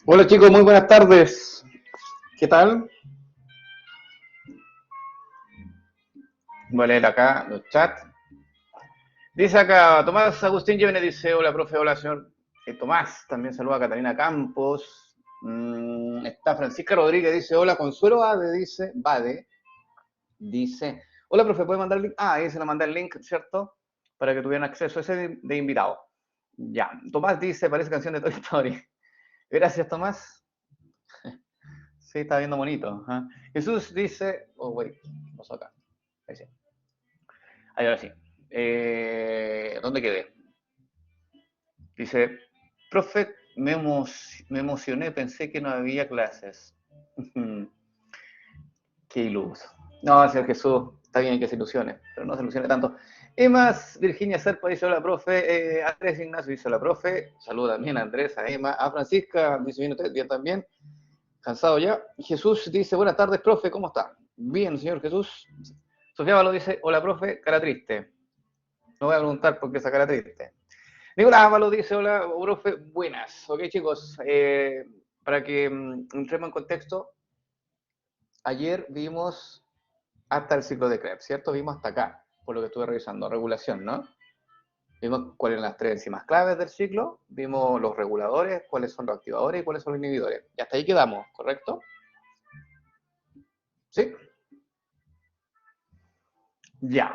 Hola chicos, muy buenas tardes. ¿Qué tal? Voy a leer acá los chats. Dice acá, Tomás Agustín Llévenes dice, hola profe, hola señor Tomás. También saluda a Catalina Campos. Está Francisca Rodríguez, dice, hola Consuelo dice, hola profe, ¿puede mandar el link? Ah, ahí se le mandé el link, ¿cierto? Para que tuvieran acceso a ese de invitado. Ya, Tomás dice, parece canción de Toy Story. Gracias Tomás. Sí, está viendo bonito. ¿Eh? Jesús dice, oh, wait, ¿qué pasó acá? Ahí sí. Ahí ahora sí. ¿Dónde quedé? Dice, profe, me emocioné, pensé que no había clases. Qué iluso. No, señor Jesús, está bien que se ilusione, pero no se ilusione tanto. Emma, Virginia Serpa dice hola, profe. Andrés Ignacio dice hola, profe. Saluda también a Andrés, a Emma, a Francisca, dice bien usted, bien también. Cansado ya. Jesús dice buenas tardes, profe, ¿cómo está? Bien, señor Jesús. Sofía Valo dice hola, profe, cara triste. No voy a preguntar por qué esa cara triste. Nicolás Ábalos dice, hola, profe, buenas. Ok, chicos, para que entremos en contexto, ayer vimos hasta el ciclo de Krebs, ¿cierto? Vimos hasta acá, por lo que estuve revisando, regulación, ¿no? Vimos cuáles eran las tres enzimas claves del ciclo, vimos los reguladores, cuáles son los activadores y cuáles son los inhibidores. Y hasta ahí quedamos, ¿correcto? ¿Sí? Ya.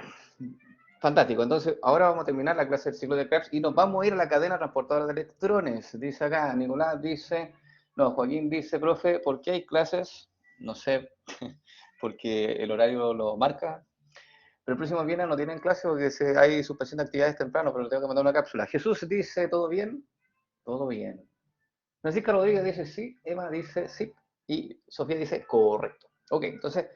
Fantástico. Entonces, ahora vamos a terminar la clase del ciclo de Krebs y nos vamos a ir a la cadena transportadora de electrones. Dice acá, Nicolás dice, no, Joaquín dice, profe, ¿por qué hay clases? No sé, porque el horario lo marca. Pero el próximo viernes no tienen clase porque hay suspensión de actividades temprano, pero le tengo que mandar una cápsula. Jesús dice, ¿todo bien? Todo bien. Francisca Rodríguez dice sí, Emma dice sí y Sofía dice correcto. Ok, entonces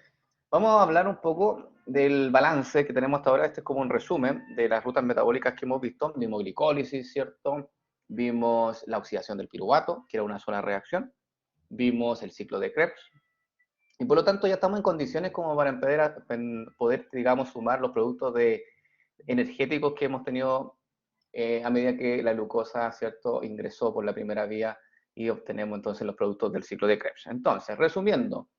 vamos a hablar un poco del balance que tenemos hasta ahora. Este es como un resumen de las rutas metabólicas que hemos visto. Vimos glicólisis, ¿cierto? Vimos la oxidación del piruvato, que era una sola reacción. Vimos el ciclo de Krebs. Y por lo tanto ya estamos en condiciones como para poder, digamos, sumar los productos energéticos que hemos tenido a medida que la glucosa, ¿cierto?, ingresó por la primera vía y obtenemos entonces los productos del ciclo de Krebs. Entonces, resumiendo,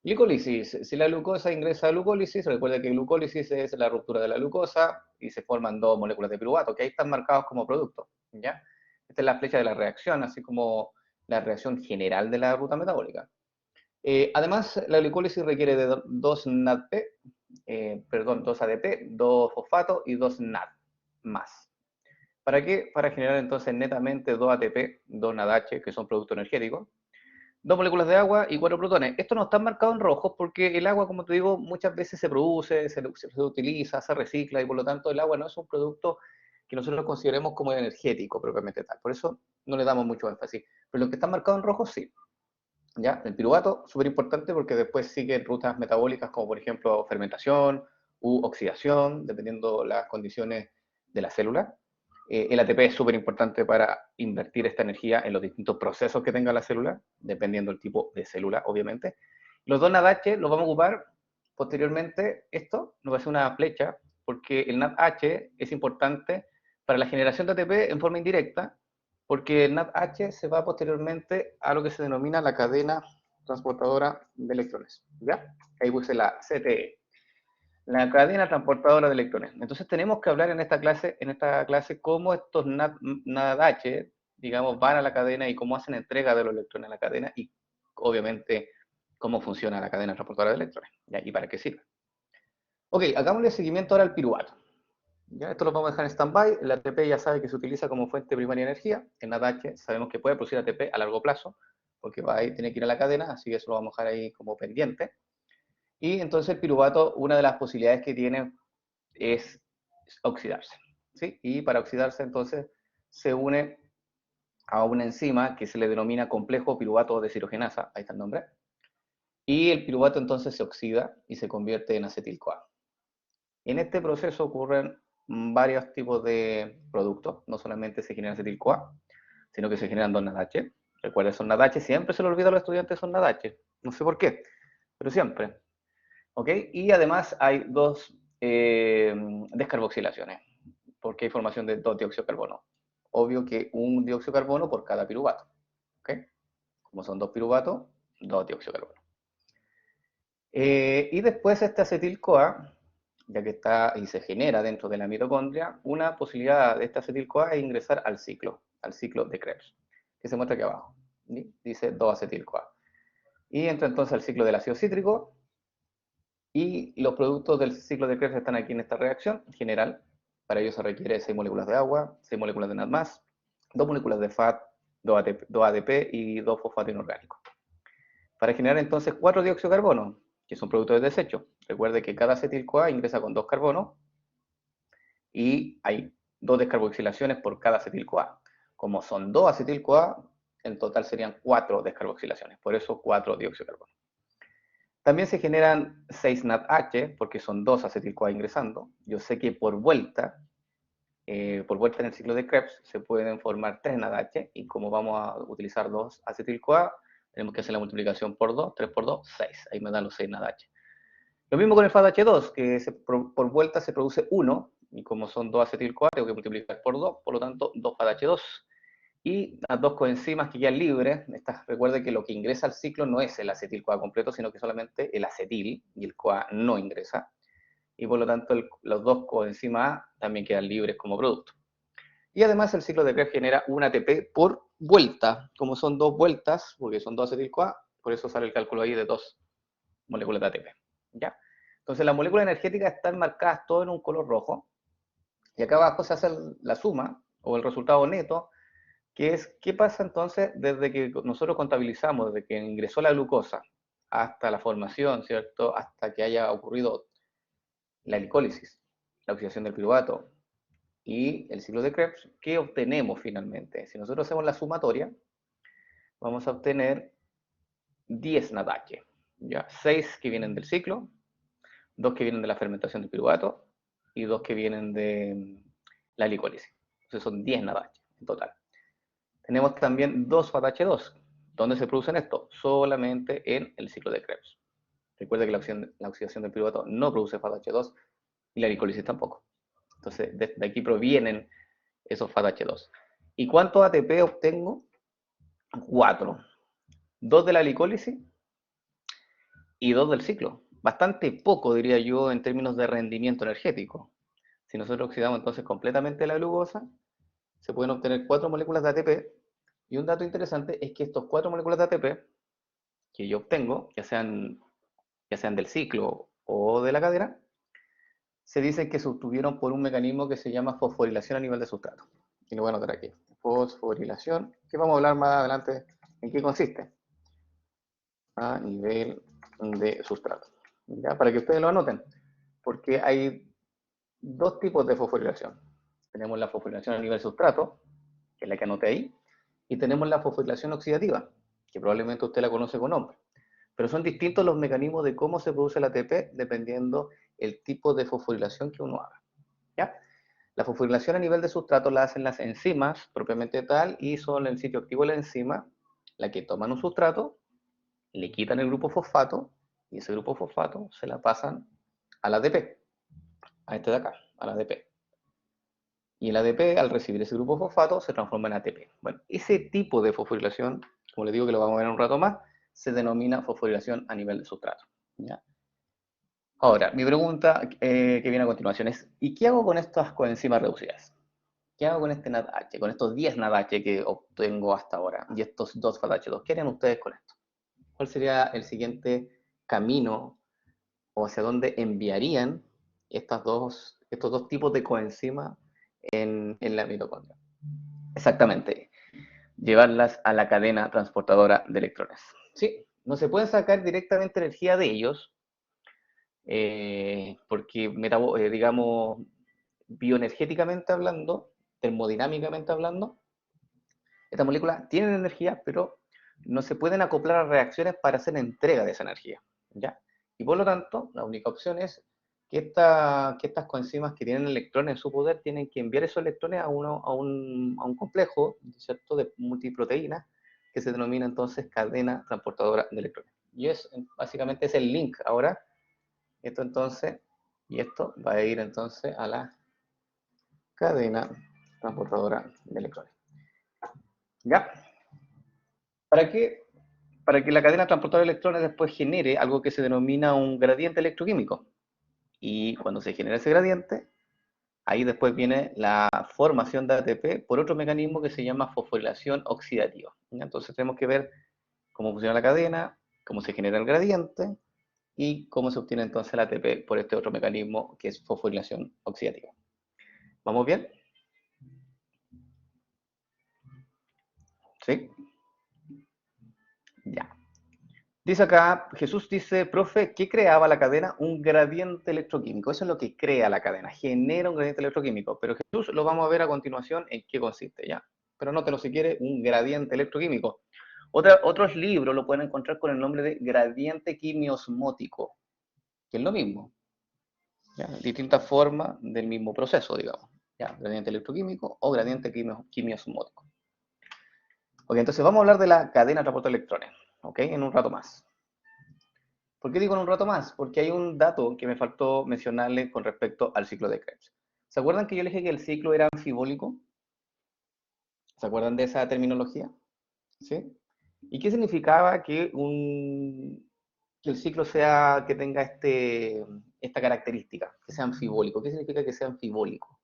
glicólisis. Si la glucosa ingresa a glucólisis, recuerda que glucólisis es la ruptura de la glucosa y se forman dos moléculas de piruvato, que ahí están marcados como productos, ¿ya? Esta es la flecha de la reacción, así como la reacción general de la ruta metabólica. Además, la glicólisis requiere de dos NADP, perdón, dos ADP, dos fosfato y dos NAD más. ¿Para qué? Para generar entonces netamente dos ATP, dos NADH, que son productos energéticos, dos moléculas de agua y cuatro protones. Esto no está marcado en rojo porque el agua, como te digo, muchas veces se produce, se utiliza, se recicla y por lo tanto el agua no es un producto que nosotros consideremos como energético propiamente tal. Por eso no le damos mucho énfasis. Pero lo que está marcado en rojo sí. ¿Ya? El piruvato, súper importante porque después siguen rutas metabólicas como por ejemplo fermentación u oxidación, dependiendo las condiciones de la célula. El ATP es súper importante para invertir esta energía en los distintos procesos que tenga la célula, dependiendo del tipo de célula, obviamente. Los dos NADH los vamos a ocupar posteriormente. Esto nos va a ser una flecha, porque el NADH es importante para la generación de ATP en forma indirecta, porque el NADH se va posteriormente a lo que se denomina la cadena transportadora de electrones. ¿Ya? Ahí puse la CTE, la cadena transportadora de electrones. Entonces tenemos que hablar en esta clase cómo estos NADH, digamos, van a la cadena y cómo hacen entrega de los electrones a la cadena y obviamente cómo funciona la cadena transportadora de electrones, ¿ya? Y para qué sirve. Ok, hagámosle seguimiento ahora al piruvato. ¿Ya? Esto lo vamos a dejar en stand-by. El ATP ya sabe que se utiliza como fuente primaria de energía. El NADH sabemos que puede producir ATP a largo plazo, porque va a ir, tiene que ir a la cadena, así que eso lo vamos a dejar ahí como pendiente. Y entonces el piruvato, una de las posibilidades que tiene es oxidarse. ¿Sí? Y para oxidarse entonces se une a una enzima que se le denomina complejo piruvato deshidrogenasa, ahí está el nombre, y el piruvato entonces se oxida y se convierte en acetil-CoA. En este proceso ocurren varios tipos de productos, no solamente se genera acetil-CoA, sino que se generan dos NADH. Recuerden, son NADH, siempre se lo olvida a los estudiantes, son NADH, no sé por qué, pero siempre. ¿Ok? Y además hay dos descarboxilaciones, porque hay formación de dos dióxido de carbono. Obvio que un dióxido de carbono por cada piruvato. ¿Ok? Como son dos piruvatos, dos dióxido de carbono. Y después este acetil-CoA, ya que está y se genera dentro de la mitocondria, una posibilidad de este acetil-CoA es ingresar al ciclo de Krebs, que se muestra aquí abajo. ¿Sí? Dice 2-acetil-CoA. Y entra entonces al ciclo del ácido cítrico, y los productos del ciclo de Krebs están aquí en esta reacción general. Para ello se requiere 6 moléculas de agua, 6 moléculas de NAD+, 2 moléculas de FAT, 2 ADP y 2 fosfato inorgánico. Para generar entonces 4 dióxido de carbono, que son productos de desecho. Recuerde que cada acetil-CoA ingresa con 2 carbonos y hay 2 descarboxilaciones por cada acetil-CoA. Como son 2 acetil-CoA, en total serían 4 descarboxilaciones, por eso 4 dióxido de carbono. También se generan 6 NADH, porque son 2 acetil-CoA ingresando. Yo sé que por vuelta en el ciclo de Krebs se pueden formar 3 NADH, y como vamos a utilizar 2 acetil-CoA, tenemos que hacer la multiplicación por 2, 3 por 2, 6. Ahí me dan los 6 NADH. Lo mismo con el FADH2, que por vuelta se produce 1, y como son 2 acetil-CoA, tengo que multiplicar por 2, por lo tanto 2 FADH2. Y las dos coenzimas que quedan libres, recuerde que lo que ingresa al ciclo no es el acetil-CoA completo, sino que solamente el acetil, y el CoA no ingresa. Y por lo tanto los dos coenzimas A también quedan libres como producto. Y además el ciclo de Krebs genera un ATP por vuelta, como son 2 vueltas, porque son 2 acetil-CoA, por eso sale el cálculo ahí de 2 moléculas de ATP. ¿Ya? Entonces las moléculas energéticas están marcadas todo en un color rojo, y acá abajo se hace la suma, o el resultado neto, que es qué pasa entonces desde que nosotros contabilizamos, desde que ingresó la glucosa hasta la formación, ¿cierto? Hasta que haya ocurrido la glicólisis, la oxidación del piruvato y el ciclo de Krebs, ¿qué obtenemos finalmente? Si nosotros hacemos la sumatoria, vamos a obtener 10 NADH, ¿ya? 6 que vienen del ciclo, 2 que vienen de la fermentación del piruvato y 2 que vienen de la glicólisis. Entonces son 10 NADH en total. Tenemos también 2 FADH2. ¿Dónde se producen esto? Solamente en el ciclo de Krebs. Recuerda que la oxidación del piruvato no produce FADH2 y la glicólisis tampoco. Entonces, de aquí provienen esos FADH2. ¿Y cuántos ATP obtengo? 4. 2 de la glicólisis y 2 del ciclo. Bastante poco, diría yo, en términos de rendimiento energético. Si nosotros oxidamos entonces completamente la glucosa, se pueden obtener 4 moléculas de ATP. Y un dato interesante es que estos 4 moléculas de ATP que yo obtengo, ya sean del ciclo o de la cadena, se dice que se obtuvieron por un mecanismo que se llama fosforilación a nivel de sustrato. Y lo voy a anotar aquí. Fosforilación, que vamos a hablar más adelante en qué consiste. A nivel de sustrato. ¿Ya? Para que ustedes lo anoten. Porque hay dos tipos de fosforilación. Tenemos la fosforilación a nivel sustrato, que es la que anoté ahí, y tenemos la fosforilación oxidativa, que probablemente usted la conoce con nombre. Pero son distintos los mecanismos de cómo se produce el ATP dependiendo el tipo de fosforilación que uno haga. ¿Ya? La fosforilación a nivel de sustrato la hacen las enzimas propiamente tal, y son el sitio activo de la enzima la que toman un sustrato, le quitan el grupo fosfato, y ese grupo fosfato se la pasan al ADP, a este de acá, al ADP. Y el ADP, al recibir ese grupo fosfato, se transforma en ATP. Bueno, ese tipo de fosforilación, como les digo que lo vamos a ver en un rato más, se denomina fosforilación a nivel de sustrato. ¿Ya? Ahora, mi pregunta que viene a continuación es, ¿y qué hago con estas coenzimas reducidas? ¿Qué hago con este NADH, con estos 10 NADH que obtengo hasta ahora, y estos 2 FADH2? ¿Qué harían ustedes con esto? ¿Cuál sería el siguiente camino, o hacia dónde enviarían estos dos tipos de coenzimas en la mitocondria? Exactamente, llevarlas a la cadena transportadora de electrones. Sí, no se puede sacar directamente energía de ellos, porque, digamos, bioenergéticamente hablando, termodinámicamente hablando, estas moléculas tienen energía, pero no se pueden acoplar a reacciones para hacer entrega de esa energía, ¿ya? Y por lo tanto, la única opción es que estas coenzimas que tienen electrones en su poder tienen que enviar esos electrones a un complejo, ¿cierto?, de multiproteínas, que se denomina entonces cadena transportadora de electrones. Y básicamente es el link ahora. Esto entonces, y esto va a ir entonces a la cadena transportadora de electrones. ¿Ya? ¿Para qué para que la cadena transportadora de electrones después genere algo que se denomina un gradiente electroquímico. Y cuando se genera ese gradiente, ahí después viene la formación de ATP por otro mecanismo que se llama fosforilación oxidativa. Entonces tenemos que ver cómo funciona la cadena, cómo se genera el gradiente y cómo se obtiene entonces el ATP por este otro mecanismo que es fosforilación oxidativa. ¿Vamos bien? ¿Sí? Ya. Dice acá, Jesús dice, profe, ¿qué creaba la cadena? Un gradiente electroquímico. Eso es lo que crea la cadena, genera un gradiente electroquímico. Pero Jesús lo vamos a ver a continuación en qué consiste, ¿ya? Pero nótelo si quiere, un gradiente electroquímico. Otros libros lo pueden encontrar con el nombre de gradiente quimiosmótico, que es lo mismo, ¿ya? Distintas formas del mismo proceso, digamos, ¿ya? Gradiente electroquímico o gradiente quimiosmótico. Ok, entonces vamos a hablar de la cadena de transporte de electrones, ¿ok? En un rato más. ¿Por qué digo en un rato más? Porque hay un dato que me faltó mencionarle con respecto al ciclo de Krebs. ¿Se acuerdan que yo les dije que el ciclo era anfibólico? ¿Se acuerdan de esa terminología? ¿Sí? ¿Y qué significaba que el ciclo sea, que tenga esta característica, que sea anfibólico? ¿Qué significa que sea anfibólico?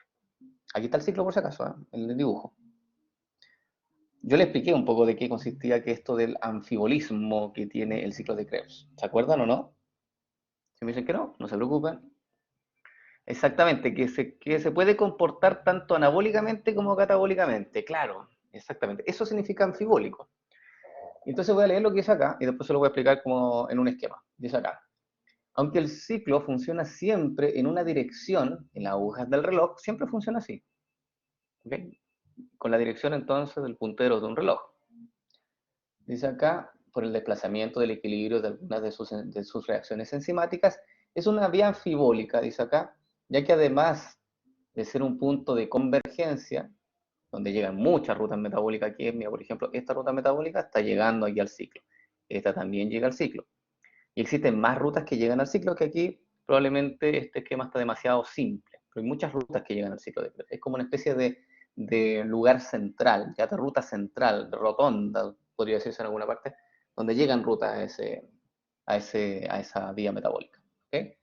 Aquí está el ciclo por si acaso, ¿eh? En el dibujo. Yo le expliqué un poco de qué consistía que esto del anfibolismo que tiene el ciclo de Krebs. ¿Se acuerdan o no? Si me dicen que no, no se preocupen. Exactamente, que se puede comportar tanto anabólicamente como catabólicamente, claro, exactamente. Eso significa anfibólico. Entonces voy a leer lo que dice acá y después se lo voy a explicar como en un esquema. Dice acá, aunque el ciclo funciona siempre en una dirección, en las agujas del reloj, siempre funciona así. ¿Ok? Con la dirección entonces del puntero de un reloj. Dice acá, por el desplazamiento del equilibrio de algunas de sus reacciones enzimáticas, es una vía anfibólica, dice acá, ya que además de ser un punto de convergencia, donde llegan muchas rutas metabólicas, que es, mira, por ejemplo, esta ruta metabólica está llegando aquí al ciclo. Esta también llega al ciclo. Y existen más rutas que llegan al ciclo, que aquí probablemente este esquema está demasiado simple. Pero hay muchas rutas que llegan al ciclo de Krebs. Es como una especie de lugar central, ya de ruta central, de rotonda, podría decirse en alguna parte, donde llegan rutas a esa vía metabólica. ¿Okay?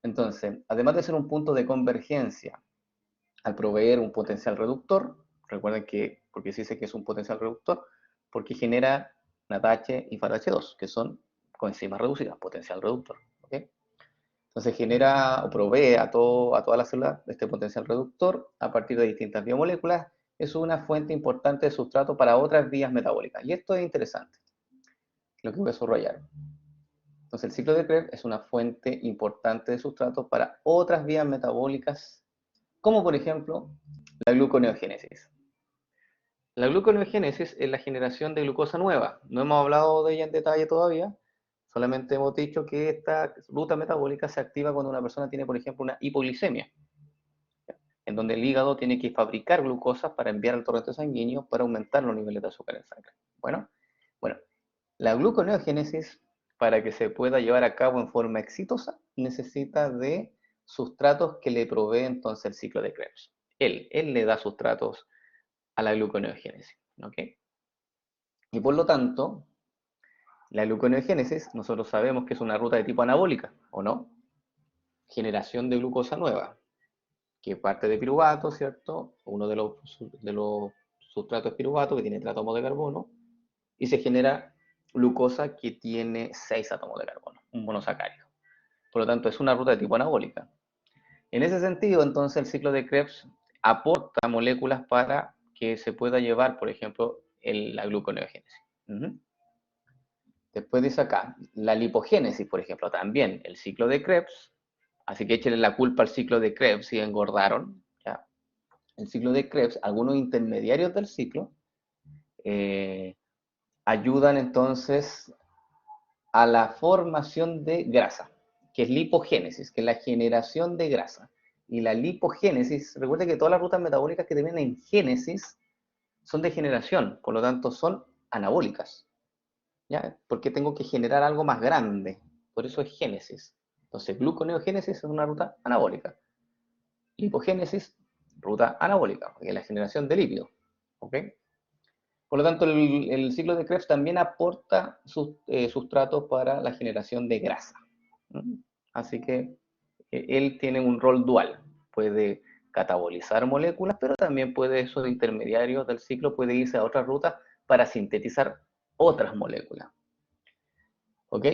Entonces, además de ser un punto de convergencia al proveer un potencial reductor, recuerden que, porque se dice que es un potencial reductor, porque genera NADH y FADH2, que son coenzimas reducidas, potencial reductor. ¿Okay? Entonces genera o provee a todas las células este potencial reductor a partir de distintas biomoléculas. Es una fuente importante de sustrato para otras vías metabólicas. Y esto es interesante, lo que voy a subrayar. Entonces el ciclo de Krebs es una fuente importante de sustrato para otras vías metabólicas, como por ejemplo la gluconeogénesis. La gluconeogénesis es la generación de glucosa nueva. No hemos hablado de ella en detalle todavía, solamente hemos dicho que esta ruta metabólica se activa cuando una persona tiene, por ejemplo, una hipoglicemia, en donde el hígado tiene que fabricar glucosa para enviar al torrente sanguíneo para aumentar los niveles de azúcar en sangre. Bueno, la gluconeogénesis, para que se pueda llevar a cabo en forma exitosa, necesita de sustratos que le provee entonces el ciclo de Krebs. Él le da sustratos a la gluconeogénesis. ¿Ok? Y por lo tanto, la gluconeogénesis, nosotros sabemos que es una ruta de tipo anabólica, ¿o no? Generación de glucosa nueva, que parte de piruvato, ¿cierto? Uno de los sustratos es piruvato, que tiene 3 átomos de carbono, y se genera glucosa que tiene 6 átomos de carbono, un monosacárido. Por lo tanto, es una ruta de tipo anabólica. En ese sentido, entonces, el ciclo de Krebs aporta moléculas para que se pueda llevar, por ejemplo, la gluconeogénesis. Después dice acá, la lipogénesis, por ejemplo, también el ciclo de Krebs, así que échenle la culpa al ciclo de Krebs si engordaron, ¿ya? El ciclo de Krebs, algunos intermediarios del ciclo, eh, ayudan entonces a la formación de grasa, que es lipogénesis, que es la generación de grasa. Y la lipogénesis, recuerden que todas las rutas metabólicas que terminan en génesis son de generación, por lo tanto son anabólicas. ¿Ya? Porque tengo que generar algo más grande, por eso es génesis. Entonces, gluconeogénesis es una ruta anabólica. Lipogénesis, ruta anabólica, porque es la generación de lípidos. ¿Ok? Por lo tanto, el ciclo de Krebs también aporta sustratos para la generación de grasa. Así que él tiene un rol dual. Puede catabolizar moléculas, pero también puede, esos intermediarios del ciclo, puede irse a otras rutas para sintetizar otras moléculas. ¿Ok?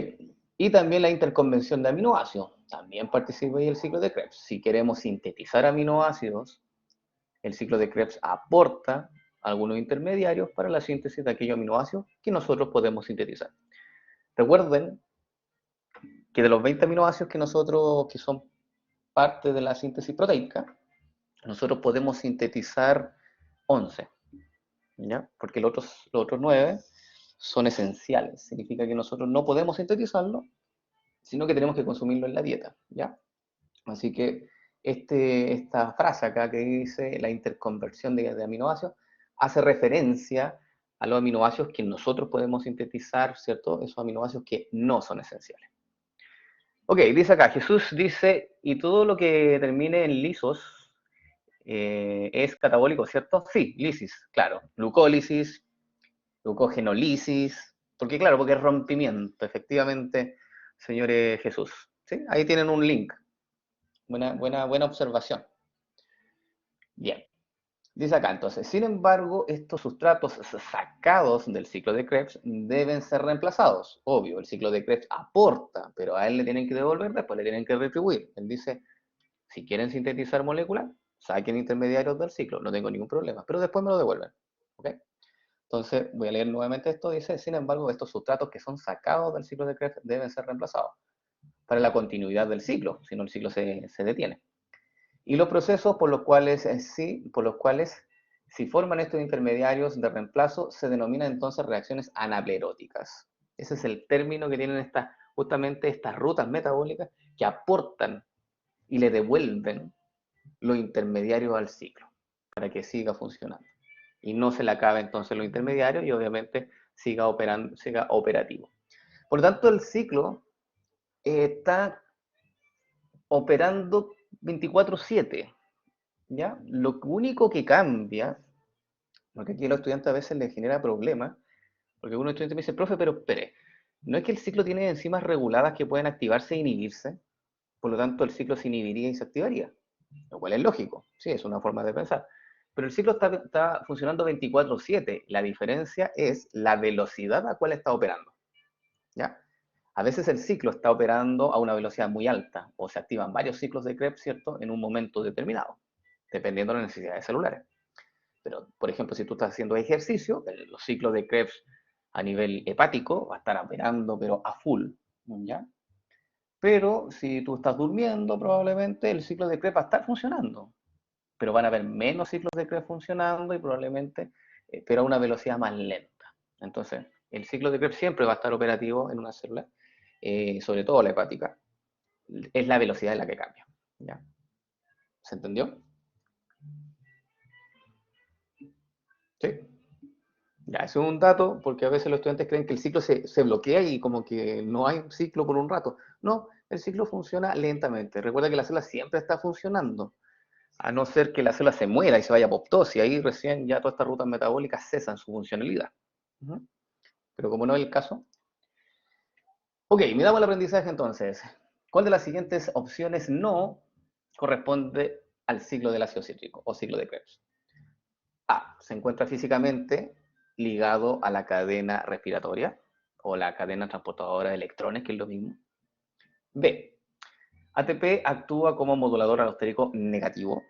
Y también la interconvención de aminoácidos. También participa ahí el ciclo de Krebs. Si queremos sintetizar aminoácidos, el ciclo de Krebs aporta algunos intermediarios para la síntesis de aquellos aminoácidos que nosotros podemos sintetizar. Recuerden que de los 20 aminoácidos que son parte de la síntesis proteica, nosotros podemos sintetizar 11, ¿ya? Porque los otros 9 son esenciales. Significa que nosotros no podemos sintetizarlo, sino que tenemos que consumirlo en la dieta, ¿ya? Así que esta frase acá que dice la interconversión de aminoácidos hace referencia a los aminoácidos que nosotros podemos sintetizar, ¿cierto? Esos aminoácidos que no son esenciales. Ok, dice acá, Jesús dice, y todo lo que termine en lisos es catabólico, ¿cierto? Sí, lisis, claro. Glucólisis, glucogenolisis, porque claro, porque es rompimiento, efectivamente, señores Jesús. ¿Sí? Ahí tienen un link. Buena observación. Bien. Dice acá entonces, sin embargo, estos sustratos sacados del ciclo de Krebs deben ser reemplazados. Obvio, el ciclo de Krebs aporta, pero a él le tienen que devolver, después le tienen que retribuir. Él dice, si quieren sintetizar moléculas, saquen intermediarios del ciclo, no tengo ningún problema, pero después me lo devuelven. ¿Ok? Entonces, voy a leer nuevamente esto, dice, sin embargo, estos sustratos que son sacados del ciclo de Krebs deben ser reemplazados para la continuidad del ciclo, si no el ciclo se detiene. Y los procesos por los cuales si forman estos intermediarios de reemplazo se denominan entonces reacciones anapleróticas. Ese es el término que tienen justamente estas rutas metabólicas que aportan y le devuelven los intermediarios al ciclo para que siga funcionando. Y no se le acabe entonces los intermediarios y obviamente siga operativo. Por lo tanto, el ciclo está operando 24/7. ¿Ya? Lo único que cambia, porque aquí a los estudiantes a veces les genera problemas, porque uno estudiante me dice, profe, pero espere, ¿no es que el ciclo tiene enzimas reguladas que pueden activarse e inhibirse? Por lo tanto, el ciclo se inhibiría y se activaría, lo cual es lógico, sí, es una forma de pensar. Pero el ciclo está funcionando 24/7, la diferencia es la velocidad a cual está operando, ¿ya? A veces el ciclo está operando a una velocidad muy alta, o se activan varios ciclos de Krebs, ¿cierto?, en un momento determinado, dependiendo de las necesidades celulares. Pero, por ejemplo, si tú estás haciendo ejercicio, los ciclos de Krebs a nivel hepático va a estar operando, pero a full, ¿ya? Pero si tú estás durmiendo, probablemente el ciclo de Krebs va a estar funcionando, pero van a haber menos ciclos de Krebs funcionando y probablemente, pero a una velocidad más lenta. Entonces, el ciclo de Krebs siempre va a estar operativo en una célula, sobre todo la hepática. Es la velocidad en la que cambia, ¿ya? ¿Se entendió? Sí. Ya, eso es un dato, porque a veces los estudiantes creen que el ciclo se bloquea y como que no hay ciclo por un rato. No, el ciclo funciona lentamente. Recuerda que la célula siempre está funcionando, a no ser que la célula se muera y se vaya a apoptosis, ahí recién ya todas estas rutas metabólicas cesan su funcionalidad. Pero como no es el caso. Ok, miramos el aprendizaje entonces. ¿Cuál de las siguientes opciones no corresponde al ciclo del ácido cítrico o ciclo de Krebs? A. Se encuentra físicamente ligado a la cadena respiratoria o la cadena transportadora de electrones, que es lo mismo. B. ATP actúa como modulador alostérico negativo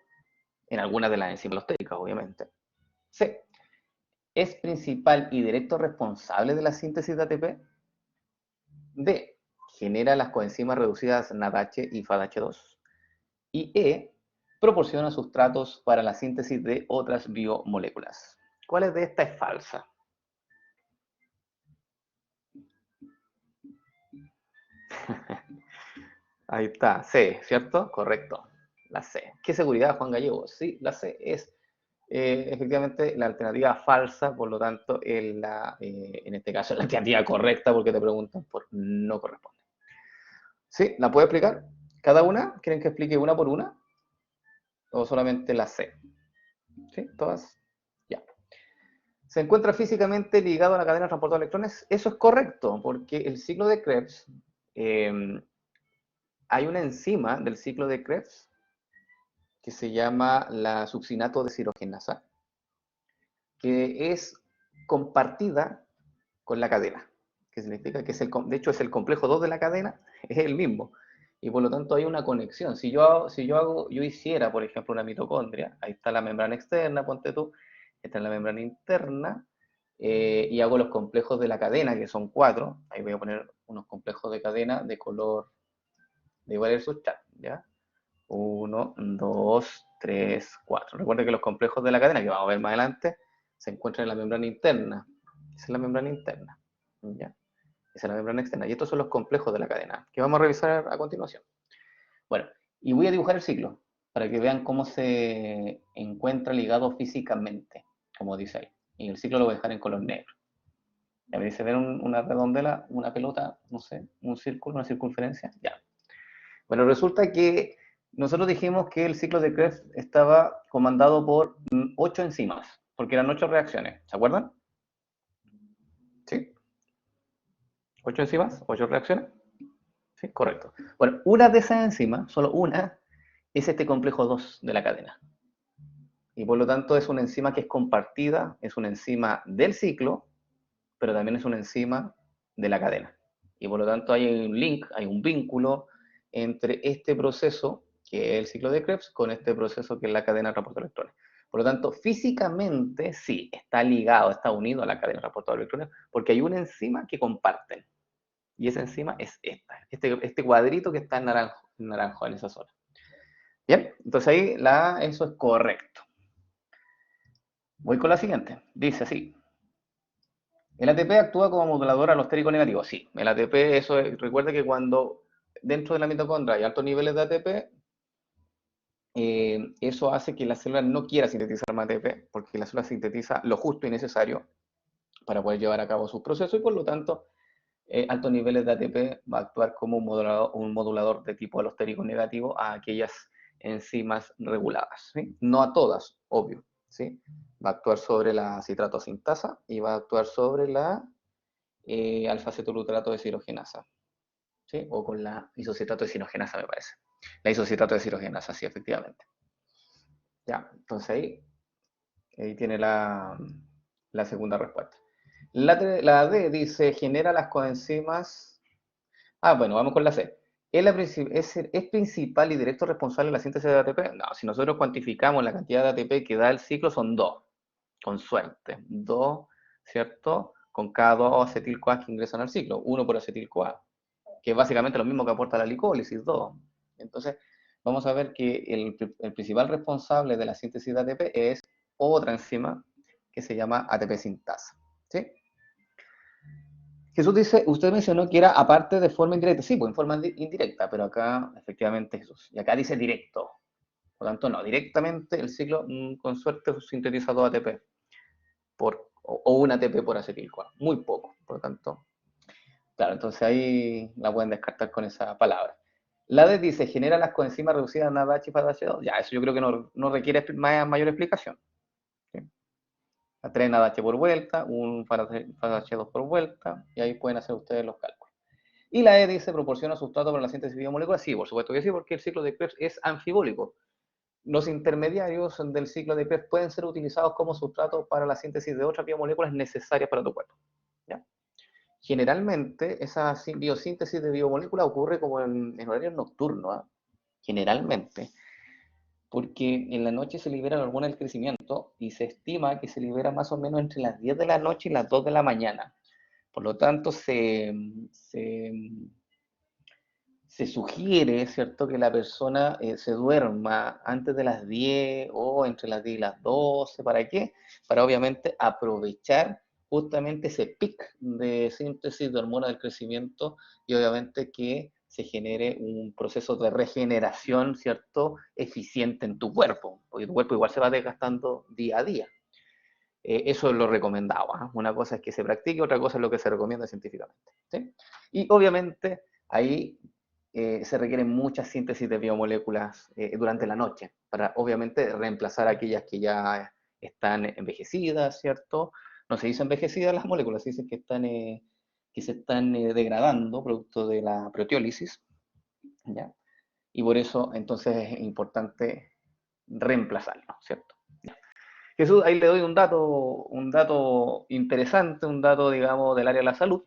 en algunas de las enzimas alostéricas, obviamente. C. Es principal y directo responsable de la síntesis de ATP. D. Genera las coenzimas reducidas NADH y FADH2. Y E. Proporciona sustratos para la síntesis de otras biomoléculas. ¿Cuál de estas es falsa? Ahí está, C, ¿cierto? Correcto, la C. ¿Qué seguridad, Juan Gallego? Sí, la C es efectivamente la alternativa falsa, por lo tanto, en este caso la alternativa correcta porque te preguntan por no corresponde. ¿Sí? ¿La puedo explicar? ¿Cada una? ¿Quieren que explique una por una? ¿O solamente la C? ¿Sí? ¿Todas? Ya. ¿Se encuentra físicamente ligado a la cadena de transporte de electrones? Eso es correcto, porque el ciclo de Krebs, hay una enzima del ciclo de Krebs que se llama la succinato deshidrogenasa, que es compartida con la cadena, que significa que de hecho es el complejo 2 de la cadena, es el mismo, y por lo tanto hay una conexión. Yo hiciera, por ejemplo, una mitocondria, ahí está la membrana externa, ponte tú, esta es la membrana interna, y hago los complejos de la cadena, que son 4, ahí voy a poner unos complejos de cadena de color de igual el subchat, ¿ya? 1, 2, 3, 4. Recuerden que los complejos de la cadena, que vamos a ver más adelante, se encuentran en la membrana interna. Esa es la membrana interna. ¿Ya? Esa es la membrana externa. Y estos son los complejos de la cadena, que vamos a revisar a continuación. Bueno, y voy a dibujar el ciclo, para que vean cómo se encuentra ligado físicamente, como dice ahí. Y el ciclo lo voy a dejar en color negro. Ya me dice, ver una redondela, una pelota, no sé, un círculo, una circunferencia. Ya. Bueno, resulta que nosotros dijimos que el ciclo de Krebs estaba comandado por 8 enzimas, porque eran 8 reacciones, ¿se acuerdan? ¿Sí? 8 enzimas, 8 reacciones. Sí, correcto. Bueno, una de esas enzimas, solo una, es este complejo 2 de la cadena. Y por lo tanto es una enzima que es compartida, es una enzima del ciclo, pero también es una enzima de la cadena. Y por lo tanto hay un link, hay un vínculo entre este proceso, que es el ciclo de Krebs, con este proceso que es la cadena de transporte de electrones. Por lo tanto, físicamente sí, está ligado, está unido a la cadena de transporte de electrones, porque hay una enzima que comparten. Y esa enzima es este cuadrito que está en naranjo en esa zona. Bien, entonces ahí eso es correcto. Voy con la siguiente. Dice así. El ATP actúa como modulador alostérico negativo. Sí, el ATP, recuerda que cuando dentro de la mitocondria hay altos niveles de ATP, eso hace que la célula no quiera sintetizar más ATP, porque la célula sintetiza lo justo y necesario para poder llevar a cabo sus procesos y por lo tanto, altos niveles de ATP va a actuar como un modulador de tipo alostérico negativo a aquellas enzimas reguladas. ¿Sí? No a todas, obvio. ¿Sí? Va a actuar sobre la citrato sintasa y va a actuar sobre la alfa-cetoluterato de deshidrogenasa, ¿sí? O con la isocitrato de deshidrogenasa, me parece. La isocitrato de deshidrogenasa, sí, efectivamente. Ya, entonces ahí tiene la segunda respuesta. La D dice, genera las coenzimas. Ah, bueno, vamos con la C. ¿Es principal y directo responsable de la síntesis de ATP? No, si nosotros cuantificamos la cantidad de ATP que da el ciclo, son 2, con suerte. 2, ¿cierto? Con cada 2 acetil-CoA que ingresan al ciclo. 1 por acetil-CoA, que es básicamente lo mismo que aporta la glicólisis, 2. Entonces, vamos a ver que el principal responsable de la síntesis de ATP es otra enzima que se llama ATP sintasa. ¿Sí? Jesús dice, usted mencionó que era aparte de forma indirecta. Sí, pues en forma indirecta, pero acá efectivamente Jesús. Y acá dice directo. Por lo tanto, no, directamente el ciclo con suerte sintetiza 2 ATP o un ATP por acetil-CoA. Muy poco, por lo tanto. Claro, entonces ahí la pueden descartar con esa palabra. La D dice, genera las coenzimas reducidas NADH y FADH2. Ya, eso yo creo que no requiere mayor explicación. ¿Sí? 3 NADH por vuelta, un FADH2 por vuelta, y ahí pueden hacer ustedes los cálculos. Y la E dice, proporciona sustrato para la síntesis biomolecular. Sí, por supuesto que sí, porque el ciclo de Krebs es anfibólico. Los intermediarios del ciclo de Krebs pueden ser utilizados como sustrato para la síntesis de otras biomoléculas necesarias para tu cuerpo. ¿Ya? Generalmente, esa biosíntesis de biomoléculas ocurre como en horario nocturno, ¿eh? Generalmente, porque en la noche se libera la hormona del crecimiento y se estima que se libera más o menos entre las 10 de la noche y las 2 de la mañana. Por lo tanto, se sugiere, ¿cierto?, que la persona se duerma antes de las 10 o entre las 10 y las 12. ¿Para qué? Para obviamente aprovechar justamente ese pic de síntesis de hormona del crecimiento y obviamente que se genere un proceso de regeneración, ¿cierto?, eficiente en tu cuerpo, porque tu cuerpo igual se va desgastando día a día. Eso es lo recomendado, ¿eh? Una cosa es que se practique, otra cosa es lo que se recomienda científicamente, ¿sí? Y obviamente ahí se requieren muchas síntesis de biomoléculas durante la noche, para obviamente reemplazar aquellas que ya están envejecidas, ¿cierto? No se dice envejecidas las moléculas, se dice que se están degradando producto de la proteólisis, ¿ya? Y por eso entonces es importante reemplazarlo, ¿cierto? Jesús, ahí le doy un dato interesante, un dato, digamos, del área de la salud,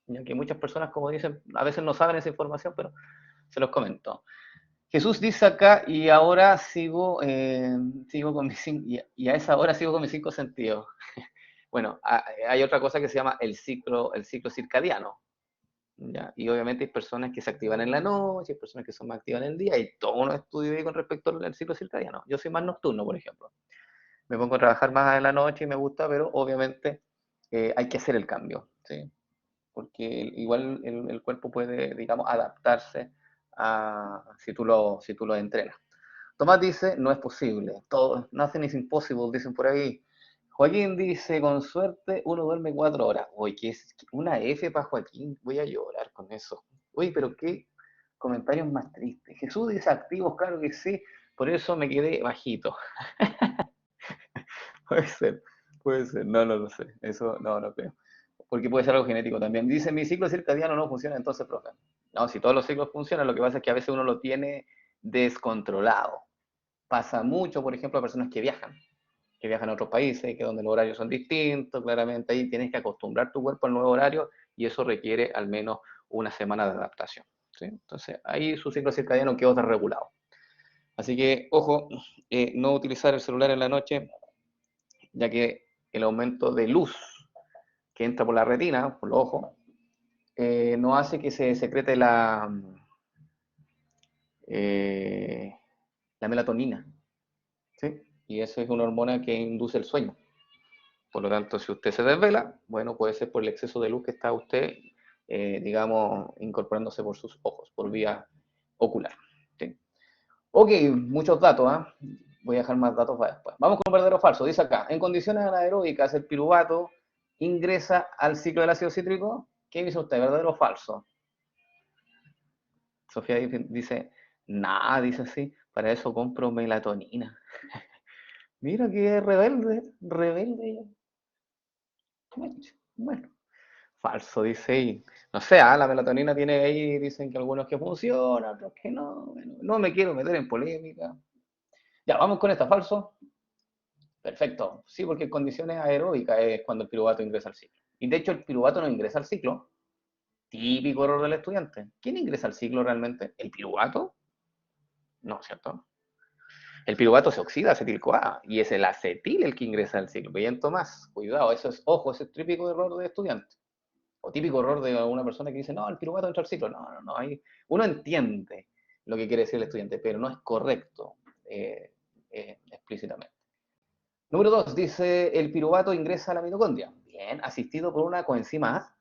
ya que muchas personas, como dicen, a veces no saben esa información, pero se los comento. Jesús dice acá, y ahora sigo con y a esa hora sigo con mis cinco sentidos. Bueno, hay otra cosa que se llama el ciclo circadiano, ¿ya? Y obviamente hay personas que se activan en la noche, hay personas que son más activas en el día, y todo unos estudios ahí con respecto al ciclo circadiano. Yo soy más nocturno, por ejemplo. Me pongo a trabajar más en la noche y me gusta, pero obviamente hay que hacer el cambio, ¿sí? Porque igual el cuerpo puede, digamos, adaptarse si tú lo entrenas. Tomás dice, no es posible, todo, nothing is impossible, dicen por ahí. Joaquín dice, con suerte uno duerme 4 horas. Uy, ¿qué es una F para Joaquín? Voy a llorar con eso. Uy, pero qué comentarios más tristes. Jesús dice, activos, claro que sí, por eso me quedé bajito. Puede ser, no, no lo sé, eso no, no creo. Porque puede ser algo genético también. Dice, mi ciclo circadiano no funciona, entonces, profe. No, si todos los ciclos funcionan, lo que pasa es que a veces uno lo tiene descontrolado. Pasa mucho, por ejemplo, a personas que viajan a otros países, que donde los horarios son distintos, claramente ahí tienes que acostumbrar tu cuerpo al nuevo horario y eso requiere al menos una semana de adaptación, ¿sí? Entonces, ahí su ciclo circadiano quedó desregulado. Así que, ojo, no utilizar el celular en la noche, ya que el aumento de luz que entra por la retina, por los ojos, no hace que se secrete eh, la melatonina, ¿sí? Y eso es una hormona que induce el sueño. Por lo tanto, si usted se desvela, bueno, puede ser por el exceso de luz que está usted, digamos, incorporándose por sus ojos, por vía ocular, ¿sí? Ok, muchos datos, ¿eh? Voy a dejar más datos para después. Vamos con verdadero o falso. Dice acá, en condiciones anaeróbicas el piruvato ingresa al ciclo del ácido cítrico. ¿Qué dice usted, verdadero o falso? Sofía dice, nada, dice así, para eso compro melatonina. Mira que rebelde, rebelde. Bueno, falso, dice ahí. No sé, la melatonina tiene ahí, dicen que algunos que funcionan, otros que no. Bueno, no me quiero meter en polémica. Ya, vamos con esta, falso. Perfecto. Sí, porque en condiciones aeróbicas es cuando el piruvato ingresa al ciclo. Y de hecho el piruvato no ingresa al ciclo. Típico error del estudiante. ¿Quién ingresa al ciclo realmente? ¿El piruvato? No, ¿cierto? El piruvato se oxida a acetil-CoA y es el acetil el que ingresa al ciclo. Bien, Tomás, cuidado, eso es, ojo, ese es típico error de estudiante. O típico error de alguna persona que dice, no, el piruvato entra al ciclo. No, no, no. Uno entiende lo que quiere decir el estudiante, pero no es correcto explícitamente. Número 2, dice, el piruvato ingresa a la mitocondria. Bien, asistido por una coenzima A.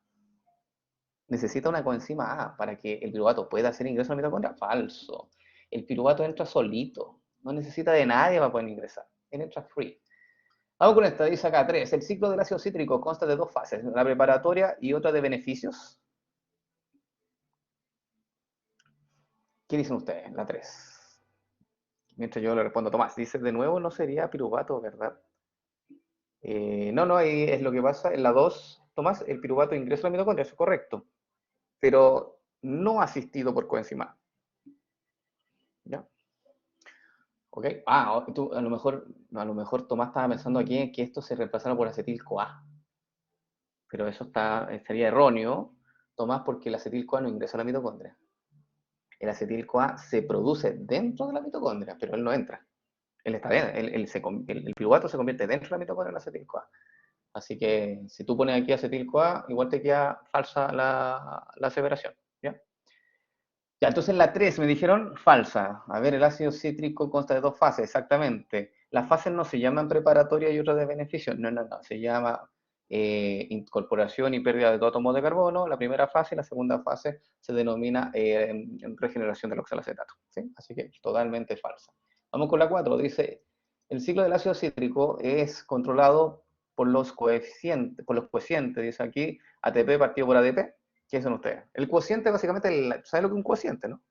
Necesita una coenzima A para que el piruvato pueda hacer ingreso a la mitocondria. Falso. El piruvato entra solito. No necesita de nadie para poder ingresar. Él entra free. Vamos con esta, dice acá 3. El ciclo del ácido cítrico consta de dos fases, la preparatoria y otra de beneficios. ¿Qué dicen ustedes? La 3. Mientras yo le respondo, Tomás, dice de nuevo no sería piruvato, ¿verdad? No, no, ahí es lo que pasa. En la 2, Tomás, el piruvato ingresa a la mitocondria, eso es correcto, pero no asistido por coenzima. ¿Ya? ¿Ok? Tú, a lo mejor Tomás estaba pensando aquí en que esto se reemplazara por acetil-CoA, pero eso estaría erróneo, Tomás, porque el acetil-CoA no ingresa a la mitocondria. El acetil-CoA se produce dentro de la mitocondria, pero él no entra. Él está bien, el piruvato se convierte dentro de la mitocondria del acetil-CoA. Así que si tú pones aquí acetil-CoA, igual te queda falsa la aseveración. ¿Ya? Ya, entonces la 3 me dijeron falsa. A ver, el ácido cítrico consta de dos fases, exactamente. Las fases no se llaman preparatoria y otra de beneficio. No, no, no. Se llama incorporación y pérdida de 2 átomos de carbono, la primera fase, y la segunda fase se denomina regeneración del oxalacetato. ¿Sí? Así que totalmente falsa. Vamos con la 4. Dice, el ciclo del ácido cítrico es controlado por los coeficientes, dice aquí, ATP partido por ADP. ¿Qué son ustedes? El cociente, básicamente, ¿sabes lo que es un cociente, no?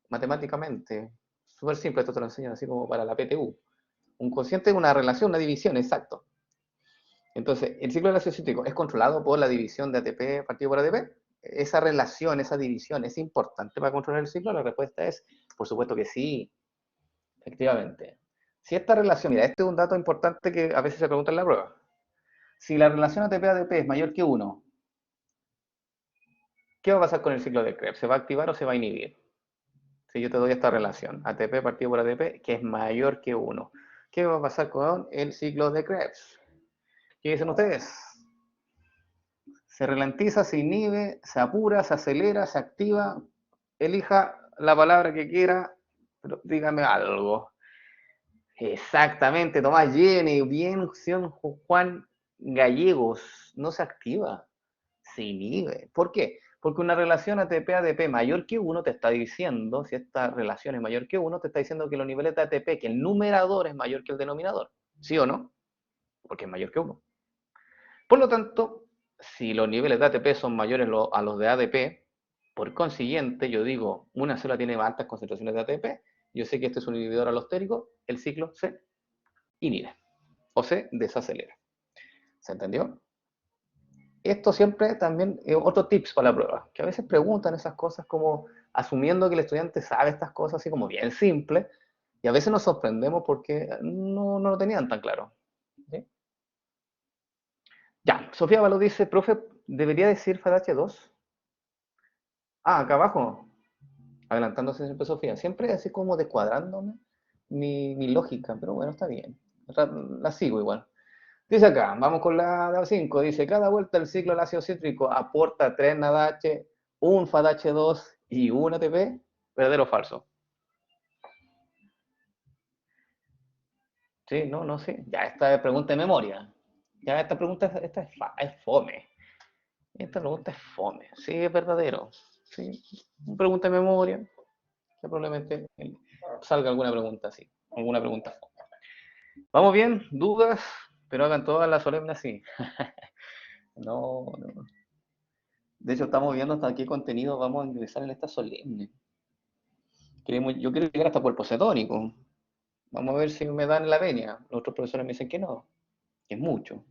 Matemáticamente. Súper simple, esto te lo enseñan así como para la PTU. Un cociente es una relación, una división, exacto. Entonces, el ciclo del ácido cítrico es controlado por la división de ATP partido por ATP. Esa relación, esa división, ¿es importante para controlar el ciclo? La respuesta es, por supuesto que sí, efectivamente. Si esta relación, mira, este es un dato importante que a veces se pregunta en la prueba. Si la relación ATP-ADP es mayor que 1, ¿qué va a pasar con el ciclo de Krebs? ¿Se va a activar o se va a inhibir? Si yo te doy esta relación, ATP partido por ATP, que es mayor que 1, ¿qué va a pasar con el ciclo de Krebs? ¿Qué dicen ustedes? Se ralentiza, se inhibe, se apura, se acelera, se activa. Elija la palabra que quiera, pero dígame algo. Exactamente, Tomás Jenny, bien, Juan Gallegos, no se activa, se inhibe. ¿Por qué? Porque una relación ATP-ADP mayor que 1 te está diciendo, si esta relación es mayor que 1, te está diciendo que los niveles de ATP, que el numerador es mayor que el denominador. ¿Sí o no? Porque es mayor que 1. Por lo tanto, si los niveles de ATP son mayores a los de ADP, por consiguiente, yo digo, una célula tiene altas concentraciones de ATP, yo sé que este es un inhibidor alostérico, el ciclo se inhibe o se desacelera. ¿Se entendió? Esto siempre también es otro tips para la prueba, que a veces preguntan esas cosas como asumiendo que el estudiante sabe estas cosas así como bien simple, y a veces nos sorprendemos porque no lo tenían tan claro. ¿Sí? Ya, Sofía Való dice, profe, ¿debería decir FADH2? Ah, acá abajo, adelantándose siempre Sofía, siempre así como descuadrándome mi lógica, pero bueno, está bien, la sigo igual. Dice acá, vamos con la 5, dice, cada vuelta el ciclo del ácido cítrico aporta 3 NADH, un FADH2 y un ATP, ¿verdadero o falso? Sí, no sé, ya esta pregunta de memoria, ya esta pregunta es fome, esta pregunta es fome, sí, es verdadero, sí, pregunta de memoria, que probablemente salga alguna pregunta así, alguna pregunta fome. ¿Vamos bien? ¿Dudas? Pero hagan todas las solemnes así. No. De hecho, estamos viendo hasta qué contenido vamos a ingresar en esta solemne. Yo quiero llegar hasta cuerpo cetónico. Vamos a ver si me dan la venia. Los otros profesores me dicen que no, que es mucho.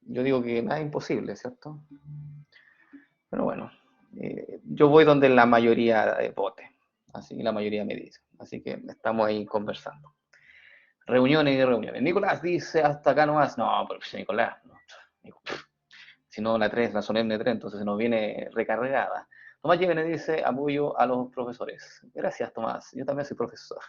Yo digo que nada es imposible, ¿cierto? Pero bueno, yo voy donde la mayoría vote. Así que la mayoría me dice. Así que estamos ahí conversando. Reuniones y reuniones. Nicolás dice hasta acá nomás. No, pero Nicolás, no. Si no, la 3, la solemne 3, entonces se nos viene recargada. Tomás Llévenes dice apoyo a los profesores. Gracias, Tomás. Yo también soy profesor,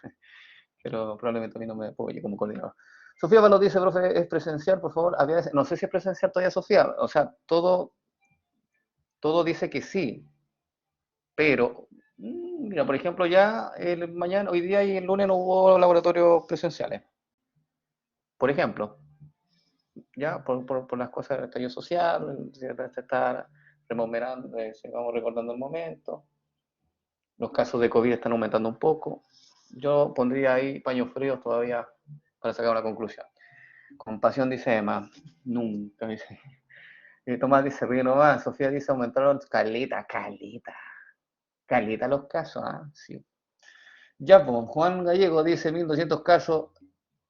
pero probablemente a mí no me apoye como coordinador. Sofía Valos dice, profe, ¿es presencial, por favor? No sé si es presencial todavía, Sofía. O sea, todo dice que sí, pero, mira, por ejemplo, ya hoy día y el lunes no hubo laboratorios presenciales. Por ejemplo, ya por las cosas del estallido social, se está remodelando, vamos recordando el momento. Los casos de COVID están aumentando un poco. Yo pondría ahí paños fríos todavía para sacar una conclusión. Compasión dice Emma, nunca dice. Tomás dice, río no va. Sofía dice, aumentaron calita los casos, ¿ah? Sí. Ya, pues, Juan Gallego dice 1200 casos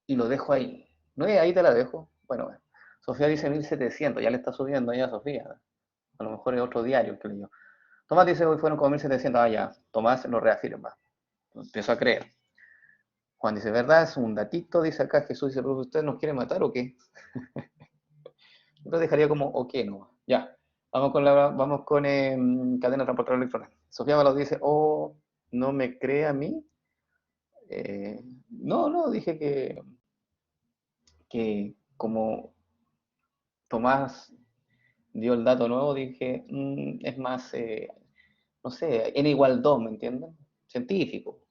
y lo dejo ahí. No, ahí te la dejo. Bueno. Sofía dice 1700, ya le está subiendo ya Sofía. A lo mejor es otro diario que leyó. Tomás dice, hoy fueron como 1700, ya. Tomás lo reafirma. Empiezo a creer. Juan dice, ¿verdad? Es un datito, dice acá Jesús, dice, pero ¿usted nos quiere matar o qué? Yo lo dejaría como, ok, no. Ya. Vamos con cadena transportadora electrónica. Sofía Valos dice, oh, ¿no me cree a mí? No, dije que como Tomás dio el dato nuevo, dije, es más, no sé, n igual 2, ¿me entienden? Científico,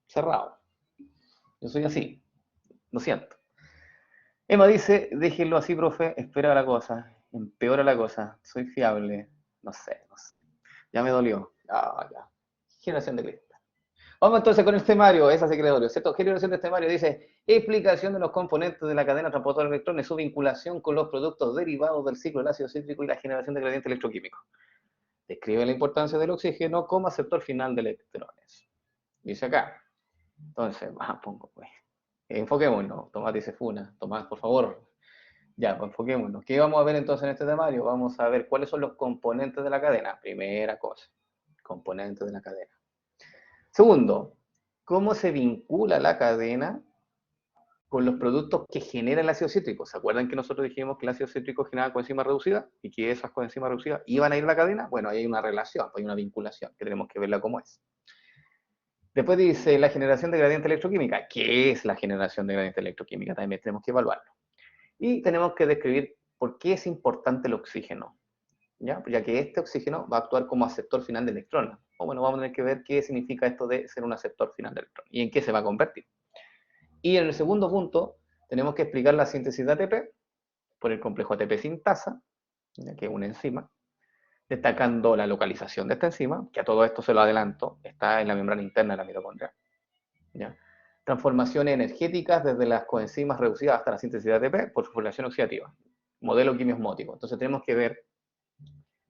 cerrado. Yo soy así, lo siento. Emma dice, déjenlo así, profe, espera la cosa, empeora la cosa, soy fiable, no sé. Ya me dolió. Ya. Generación de cristal. Vamos entonces con el temario, esa secretaria, ¿cierto? Generación de temario dice, explicación de los componentes de la cadena transportadora de electrones, su vinculación con los productos derivados del ciclo del ácido cítrico y la generación de gradiente electroquímico. Describe la importancia del oxígeno como aceptor final de electrones. Dice acá. Entonces, pongo pues. Enfoquémonos. Tomás dice Funa. Tomás, por favor. Ya, pues enfoquémonos. ¿Qué vamos a ver entonces en este temario? Vamos a ver cuáles son los componentes de la cadena. Primera cosa, componentes de la cadena. Segundo, cómo se vincula la cadena con los productos que genera el ácido cítrico. ¿Se acuerdan que nosotros dijimos que el ácido cítrico generaba coenzimas reducidas y que esas coenzimas reducidas iban a ir a la cadena? Bueno, ahí hay una relación, hay una vinculación que tenemos que verla cómo es. Después dice la generación de gradiente electroquímica. ¿Qué es la generación de gradiente electroquímica? También tenemos que evaluarlo. Y tenemos que describir por qué es importante el oxígeno, ya que este oxígeno va a actuar como aceptor final de electrones. O bueno, vamos a tener que ver qué significa esto de ser un aceptor final de electrones y en qué se va a convertir. Y en el segundo punto, tenemos que explicar la síntesis de ATP por el complejo ATP sintasa, que es una enzima, destacando la localización de esta enzima, que a todo esto se lo adelanto, está en la membrana interna de la mitocondria. ¿Ya? Transformaciones energéticas desde las coenzimas reducidas hasta la síntesis de ATP por fosforilación oxidativa, modelo quimiosmótico. Entonces tenemos que ver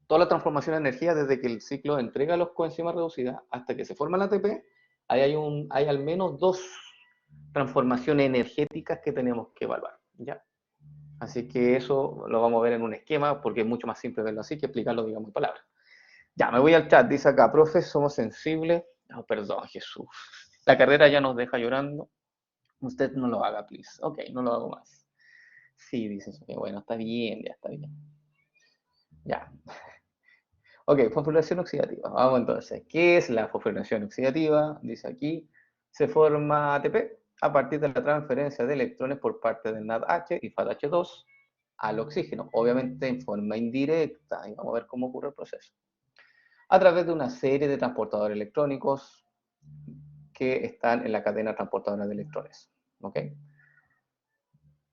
toda la transformación de energía desde que el ciclo entrega las coenzimas reducidas hasta que se forma el ATP. Ahí hay al menos dos transformaciones energéticas que tenemos que evaluar. ¿Ya? Así que eso lo vamos a ver en un esquema porque es mucho más simple verlo así que explicarlo, digamos, en palabras. Ya, me voy al chat, dice acá, profe, somos sensibles. Oh, perdón, Jesús. La carrera ya nos deja llorando. Usted no lo haga, please. Ok, no lo hago más. Sí, dice Sofía. Bueno, está bien, ya está bien. Ya. Ok, fosforilación oxidativa. Vamos entonces. ¿Qué es la fosforilación oxidativa? Dice aquí, se forma ATP a partir de la transferencia de electrones por parte del NADH y FADH2 al oxígeno, obviamente en forma indirecta, y vamos a ver cómo ocurre el proceso, a través de una serie de transportadores electrónicos que están en la cadena transportadora de electrones. ¿Ok?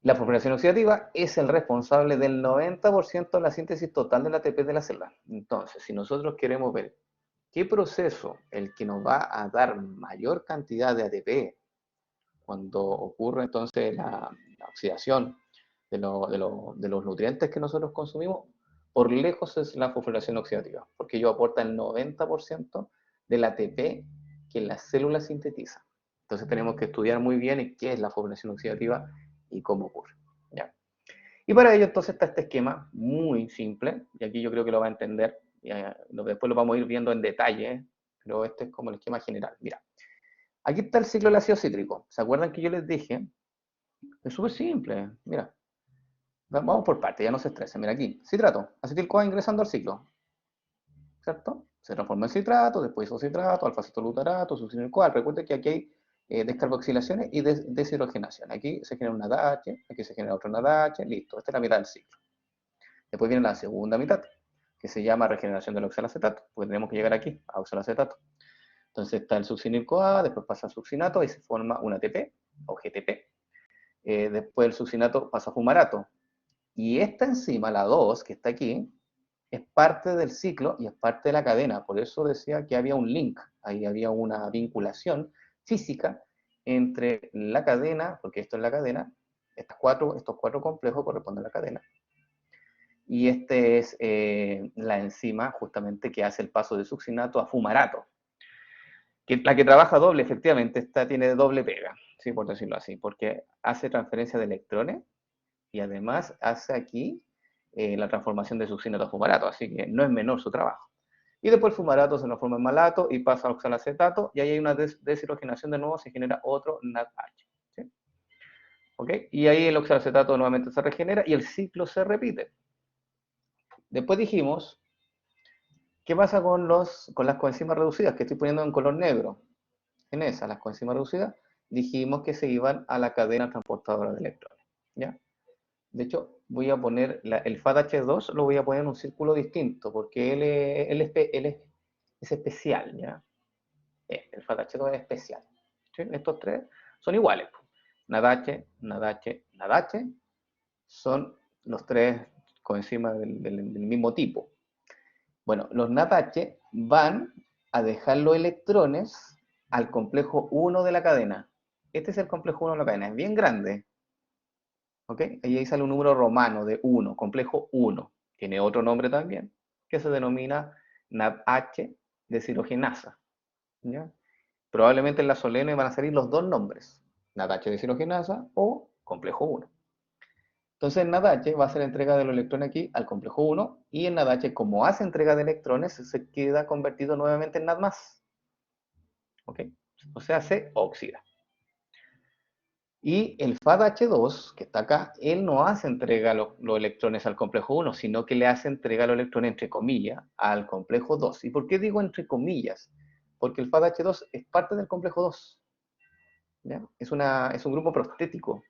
La fosforilación oxidativa es el responsable del 90% de la síntesis total del ATP de la célula. Entonces, si nosotros queremos ver qué proceso el que nos va a dar mayor cantidad de ATP cuando ocurre entonces la oxidación de los nutrientes que nosotros consumimos, por lejos es la fosforilación oxidativa, porque ello aporta el 90% del ATP que la célula sintetiza. Entonces tenemos que estudiar muy bien qué es la fosforilación oxidativa y cómo ocurre. ¿Ya? Y para ello entonces está este esquema muy simple, y aquí yo creo que lo va a entender, después lo vamos a ir viendo en detalle, pero este es como el esquema general. Mira, aquí está el ciclo del ácido cítrico. ¿Se acuerdan que yo les dije? Es súper simple, mira. Vamos por partes, ya no se estresen. Mira aquí, citrato, acetil-CoA ingresando al ciclo, ¿cierto? Se transforma en citrato, después isocitrato, alfa-cetolutarato, succinil-CoA. Recuerden que aquí hay descarboxilaciones y deshidrogenación. Aquí se genera un NADH, aquí se genera otro NADH, listo. Esta es la mitad del ciclo. Después viene la segunda mitad, que se llama regeneración del oxalacetato, porque tenemos que llegar aquí, a oxalacetato. Entonces está el succinil-CoA, después pasa al succinato y se forma un ATP o GTP. Después el succinato pasa a fumarato. Y esta enzima, la 2, que está aquí, es parte del ciclo y es parte de la cadena. Por eso decía que había un link, ahí había una vinculación física entre la cadena, porque esto es la cadena, estos cuatro complejos corresponden a la cadena, y este es la enzima justamente que hace el paso de succinato a fumarato. La que trabaja doble, efectivamente, esta tiene doble pega, ¿sí? Por decirlo así, porque hace transferencia de electrones y además hace aquí la transformación de succinato a fumarato, así que no es menor su trabajo. Y después el fumarato se transforma en malato y pasa a oxalacetato, y ahí hay una deshidrogenación de nuevo, se genera otro NADH. ¿Sí? ¿Ok? Y ahí el oxalacetato nuevamente se regenera y el ciclo se repite. Después dijimos, ¿qué pasa con las coenzimas reducidas que estoy poniendo en color negro? En esas, las coenzimas reducidas, dijimos que se iban a la cadena transportadora de electrones. ¿Ya? De hecho, voy a poner el FADH2, lo voy a poner en un círculo distinto, porque es especial, ¿ya? El FADH2 es especial. ¿Sí? Estos tres son iguales. NADH, NADH, NADH son los tres coenzimas del mismo tipo. Bueno, los NADH van a dejar los electrones al complejo 1 de la cadena. Este es el complejo 1 de la cadena, es bien grande. ¿Ok? Ahí sale un número romano de 1, complejo 1. Tiene otro nombre también, que se denomina NADH deshidrogenasa. ¿Ya? Probablemente en la Solene van a salir los dos nombres, NADH deshidrogenasa o complejo 1. Entonces en NADH va a hacer entrega de los electrones aquí al complejo 1 y en NADH, como hace entrega de electrones, se queda convertido nuevamente en NAD+. ¿Ok? O sea, se oxida. Y el FADH2, que está acá, él no hace entrega los electrones al complejo 1, sino que le hace entrega los electrones, entre comillas, al complejo 2. ¿Y por qué digo entre comillas? Porque el FADH2 es parte del complejo 2. ¿Ya? Es un grupo prostético,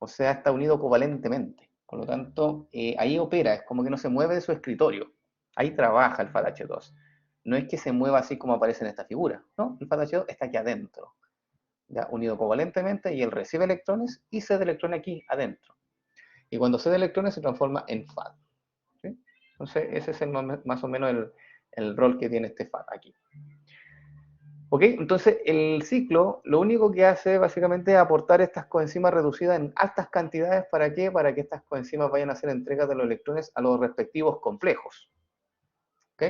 o sea, está unido covalentemente. Por lo tanto, ahí opera, es como que no se mueve de su escritorio. Ahí trabaja el FADH2. No es que se mueva así como aparece en esta figura, ¿no? El FADH2 está aquí adentro, ya unido covalentemente, y él recibe electrones y cede electrones aquí adentro. Y cuando cede electrones se transforma en FAD. ¿Sí? Entonces, ese es más o menos el rol que tiene este FAD aquí. ¿Ok? Entonces, el ciclo lo único que hace básicamente es aportar estas coenzimas reducidas en altas cantidades. ¿Para qué? Para que estas coenzimas vayan a hacer entrega de los electrones a los respectivos complejos. ¿Ok?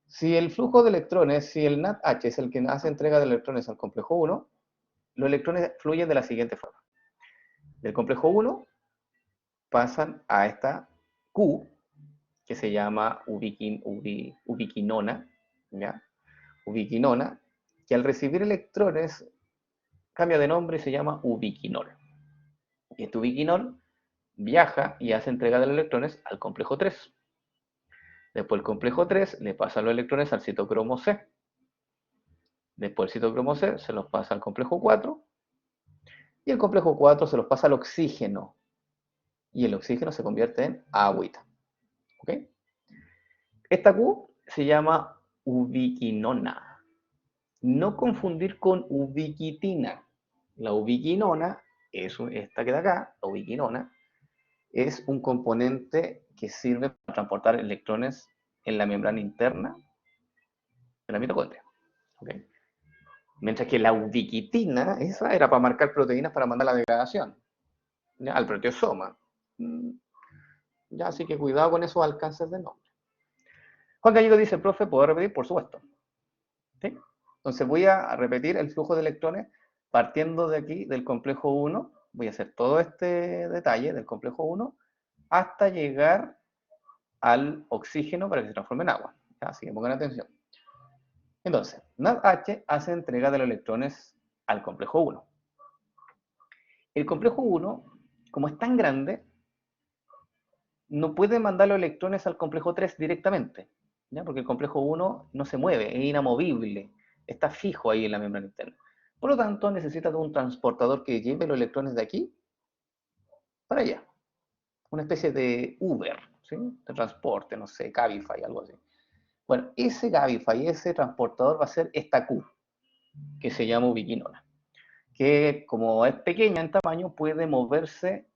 Si el flujo de electrones, si el NADH es el que hace entrega de electrones al complejo 1, los electrones fluyen de la siguiente forma. Del complejo 1 pasan a esta Q, que se llama ubiquinona, ¿ya? Ubiquinona, que al recibir electrones cambia de nombre y se llama ubiquinol. Y este ubiquinol viaja y hace entrega de los electrones al complejo 3. Después el complejo 3 le pasa los electrones al citocromo C. Después el citocromo C se los pasa al complejo 4. Y el complejo 4 se los pasa al oxígeno. Y el oxígeno se convierte en agüita. ¿Ok? Esta Q se llama ubiquinona. No confundir con ubiquitina. La ubiquinona es esta que da acá, la ubiquinona, es un componente que sirve para transportar electrones en la membrana interna de la mitocondria. ¿Okay? Mientras que la ubiquitina, esa era para marcar proteínas para mandar la degradación, ¿ya? Al proteosoma. Ya, así que cuidado con esos alcances de nombre. Juan Gallego dice, profe, ¿puedo repetir? Por supuesto. ¿Sí? Entonces voy a repetir el flujo de electrones partiendo de aquí, del complejo 1. Voy a hacer todo este detalle del complejo 1 hasta llegar al oxígeno para que se transforme en agua. ¿Ya? Así que pongan atención. Entonces, NADH hace entrega de los electrones al complejo 1. El complejo 1, como es tan grande, no puede mandar los electrones al complejo 3 directamente, ¿ya? Porque el complejo 1 no se mueve, es inamovible, está fijo ahí en la membrana interna. Por lo tanto, necesita de un transportador que lleve los electrones de aquí para allá. Una especie de Uber, ¿sí? De transporte, no sé, Cabify, algo así. Bueno, ese Cabify, ese transportador va a ser esta Q, que se llama ubiquinona, que como es pequeña en tamaño, puede moverse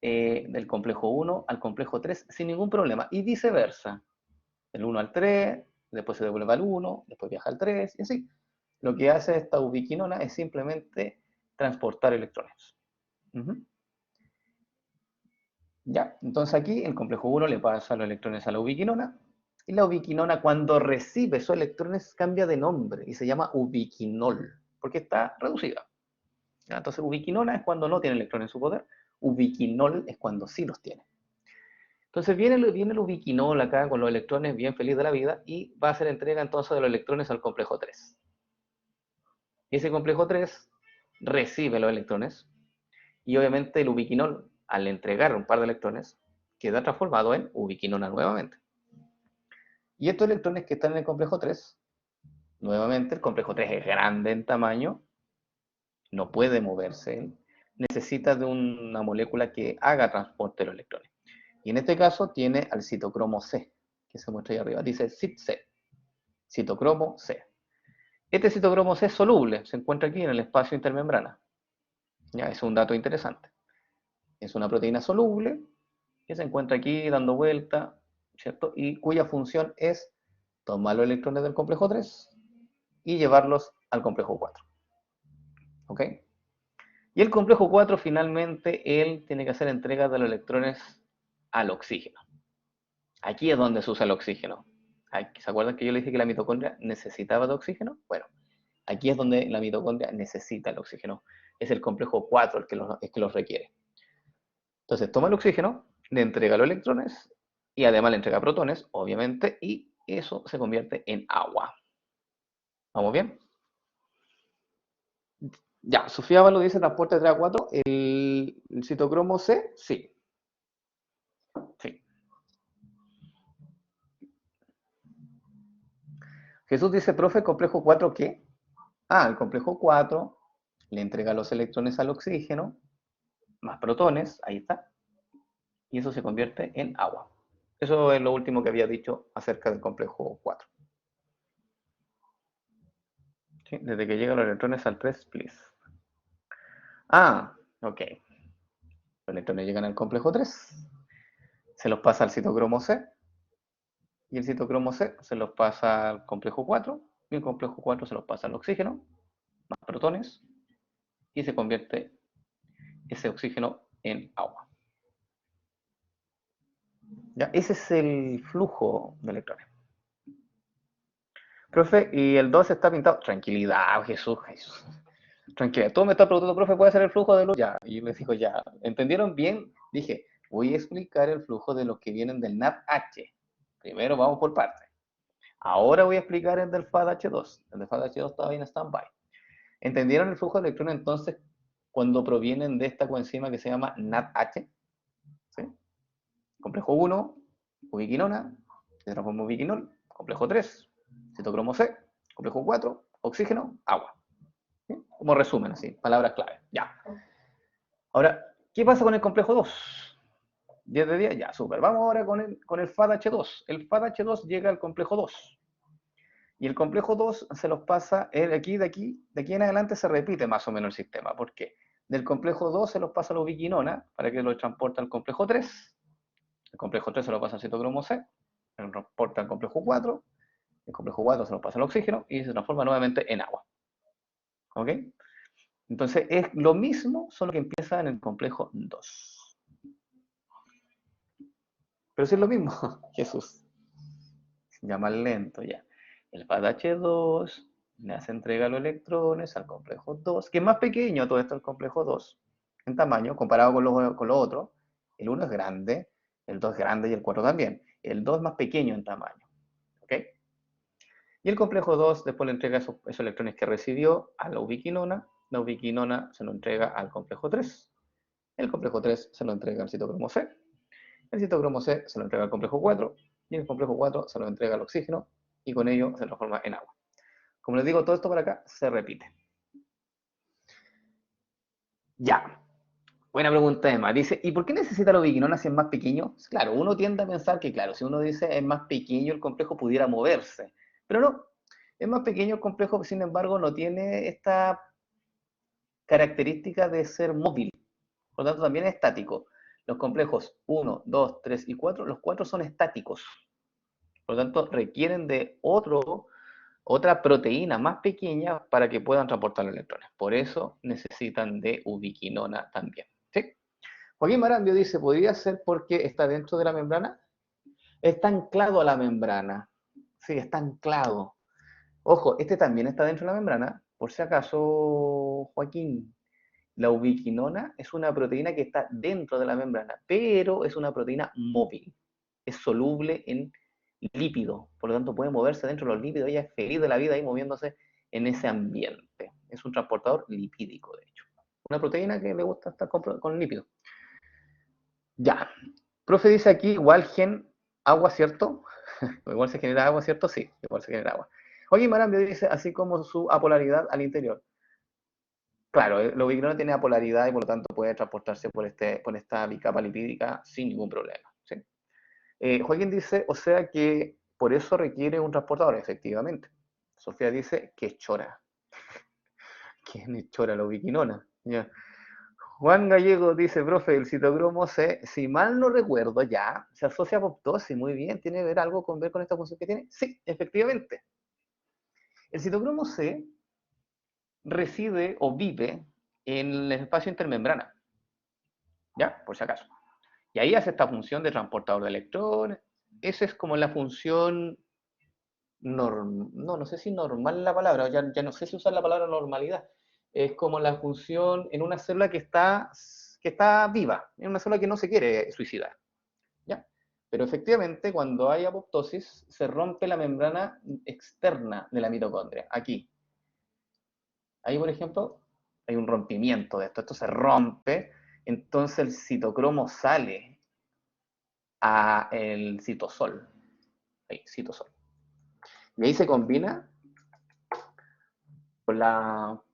del complejo 1 al complejo 3 sin ningún problema, y viceversa. Del 1 al 3, después se devuelve al 1, después viaja al 3, y así. Lo que hace esta ubiquinona es simplemente transportar electrones. Ya, entonces aquí el complejo 1 le pasa los electrones a la ubiquinona, y la ubiquinona cuando recibe esos electrones cambia de nombre y se llama ubiquinol, porque está reducida. ¿Ya? Entonces ubiquinona es cuando no tiene electrones en su poder, ubiquinol es cuando sí los tiene. Entonces viene el ubiquinol acá con los electrones bien feliz de la vida y va a hacer entrega entonces de los electrones al complejo 3. Y ese complejo 3 recibe los electrones y obviamente el ubiquinol, al entregar un par de electrones, queda transformado en ubiquinona nuevamente. Y estos electrones que están en el complejo 3, nuevamente el complejo 3 es grande en tamaño, no puede moverse, necesita de una molécula que haga transporte de los electrones. Y en este caso tiene al citocromo C, que se muestra ahí arriba, dice CYP-C, citocromo C. Este citocromo C es soluble, se encuentra aquí en el espacio intermembrana. Ya, es un dato interesante. Es una proteína soluble que se encuentra aquí dando vuelta, ¿cierto? Y cuya función es tomar los electrones del complejo 3 y llevarlos al complejo 4. ¿Ok? Y el complejo 4 finalmente, él tiene que hacer entrega de los electrones al oxígeno. Aquí es donde se usa el oxígeno. ¿Se acuerdan que yo le dije que la mitocondria necesitaba de oxígeno? Bueno, aquí es donde la mitocondria necesita el oxígeno. Es el complejo 4 el que los requiere. Entonces toma el oxígeno, le entrega los electrones y además le entrega protones, obviamente, y eso se convierte en agua. ¿Vamos bien? Ya, Sofía Valo dice transporte de 3 a 4. ¿El citocromo C? Sí, sí. Jesús dice, profe, complejo 4, ¿qué? Ah, el complejo 4 le entrega los electrones al oxígeno, más protones, ahí está, y eso se convierte en agua. Eso es lo último que había dicho acerca del complejo 4. ¿Sí? Desde que llegan los electrones al 3, please. Ah, ok. Los electrones llegan al complejo 3, se los pasa al citocromo C, y el citocromo C se los pasa al complejo 4, y el complejo 4 se los pasa al oxígeno, más protones, y se convierte ese oxígeno en agua. ¿Ya? Ese es el flujo de electrones. Profe, y el 2 está pintado. Tranquilidad, Jesús, Jesús. Tranquilidad. Todo me está preguntando, profe, ¿puede ser el flujo de luz? Ya. Y yo les digo, ya. ¿Entendieron bien? Dije, voy a explicar el flujo de los que vienen del NADH. Primero vamos por partes. Ahora voy a explicar el del FADH2. El del FADH2 todavía en stand-by. ¿Entendieron el flujo de electrones entonces cuando provienen de esta coenzima que se llama NADH? ¿Sí? Complejo 1, ubiquinona, se transforma en ubiquinol. Complejo 3, citocromo C. Complejo 4, oxígeno, agua. ¿Sí? Como resumen, así, palabras clave. Ya. Ahora, ¿qué pasa con el complejo 2? 10 de 10, ya, súper. Vamos ahora con el FADH2. El FADH2 llega al complejo 2. Y el complejo 2 se los pasa, de aquí en adelante se repite más o menos el sistema. ¿Por qué? Del complejo 2 se los pasa a la ubiquinona para que lo transporte al complejo 3. El complejo 3 se lo pasa al citocromo C, se lo transporta al complejo 4, el complejo 4 se lo pasa al oxígeno y se transforma nuevamente en agua. ¿Ok? Entonces es lo mismo, solo que empieza en el complejo 2. Pero sí es lo mismo, Jesús. Ya más lento ya. El FADH2 le hace entrega a los electrones al complejo 2, que es más pequeño todo esto, el complejo 2, en tamaño, comparado con lo otro. El 1 es grande, el 2 es grande y el 4 también. El 2 es más pequeño en tamaño. ¿Ok? Y el complejo 2 después le entrega esos electrones que recibió a la ubiquinona se lo entrega al complejo 3, el complejo 3 se lo entrega al citocromo C, el citocromo C se lo entrega al complejo 4 y el complejo 4 se lo entrega al oxígeno y con ello se transforma en agua. Como les digo, todo esto para acá se repite. Ya. Buena pregunta, Emma. Dice, ¿y por qué necesita la ubiquinona si es más pequeño? Claro, uno tiende a pensar que, claro, si uno dice es más pequeño, el complejo pudiera moverse. Pero no, es más pequeño el complejo, sin embargo, no tiene esta característica de ser móvil. Por lo tanto, también es estático. Los complejos 1, 2, 3 y 4, los 4 son estáticos. Por lo tanto, requieren de otra proteína más pequeña para que puedan transportar los electrones. Por eso necesitan de ubiquinona también. ¿Sí? Joaquín Marambio dice, ¿podría ser porque está dentro de la membrana? Está anclado a la membrana. Sí, está anclado. Ojo, este también está dentro de la membrana. Por si acaso, Joaquín, la ubiquinona es una proteína que está dentro de la membrana, pero es una proteína móvil. Es soluble en lípido, por lo tanto puede moverse dentro de los lípidos. Ella es feliz de la vida ahí moviéndose en ese ambiente. Es un transportador lipídico, de hecho. Una proteína que le gusta estar con lípidos. Ya. Profe dice aquí, igual gen agua, ¿cierto? Igual se genera agua, ¿cierto? Sí, igual se genera agua. Oye, Marambio dice, así como su apolaridad al interior. Claro, la ubiquinona tiene apolaridad y por lo tanto puede transportarse por esta bicapa lipídica sin ningún problema. ¿Sí? Joaquín dice, o sea que por eso requiere un transportador, efectivamente. Sofía dice que es chora. ¿Quién es chora? La ubiquinona. Ya. Juan Gallego dice, profe, el citocromo C, si mal no recuerdo ya, se asocia a apoptosis, muy bien, ¿tiene que ver algo con ver con esta función que tiene? Sí, efectivamente. El citocromo C reside o vive en el espacio intermembrana, ¿ya? Por si acaso. Y ahí hace esta función de transportador de electrones. Esa es como la función, no sé si normal la palabra, ya no sé si usar la palabra normalidad. Es como la función en una célula que que está viva, es una célula que no se quiere suicidar. ¿Ya? Pero efectivamente, cuando hay apoptosis, se rompe la membrana externa de la mitocondria, aquí. Ahí, por ejemplo, hay un rompimiento de esto. Esto se rompe, entonces el citocromo sale a el citosol. Ahí, citosol. Y ahí se combina con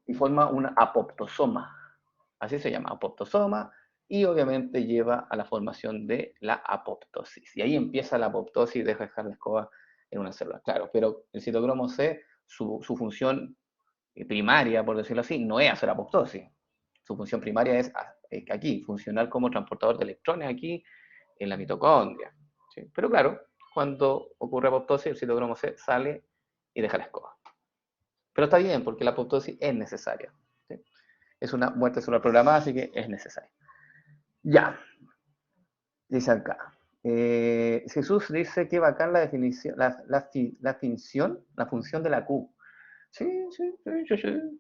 y forma un apoptosoma. Así se llama, apoptosoma. Y obviamente lleva a la formación de la apoptosis. Y ahí empieza la apoptosis, deja dejar la escoba en una célula. Claro, pero el citocromo C, su función primaria, por decirlo así, no es hacer apoptosis. Su función primaria es aquí, funcionar como transportador de electrones aquí en la mitocondria. ¿Sí? Pero claro, cuando ocurre apoptosis, el citocromo C sale y deja la escoba. Pero está bien, porque la apoptosis es necesaria. ¿Sí? Es una muerte celular programada, así que es necesaria. Ya, dice acá. Jesús dice que bacán la definición, la función de la Q. Sí, sí, sí, sí.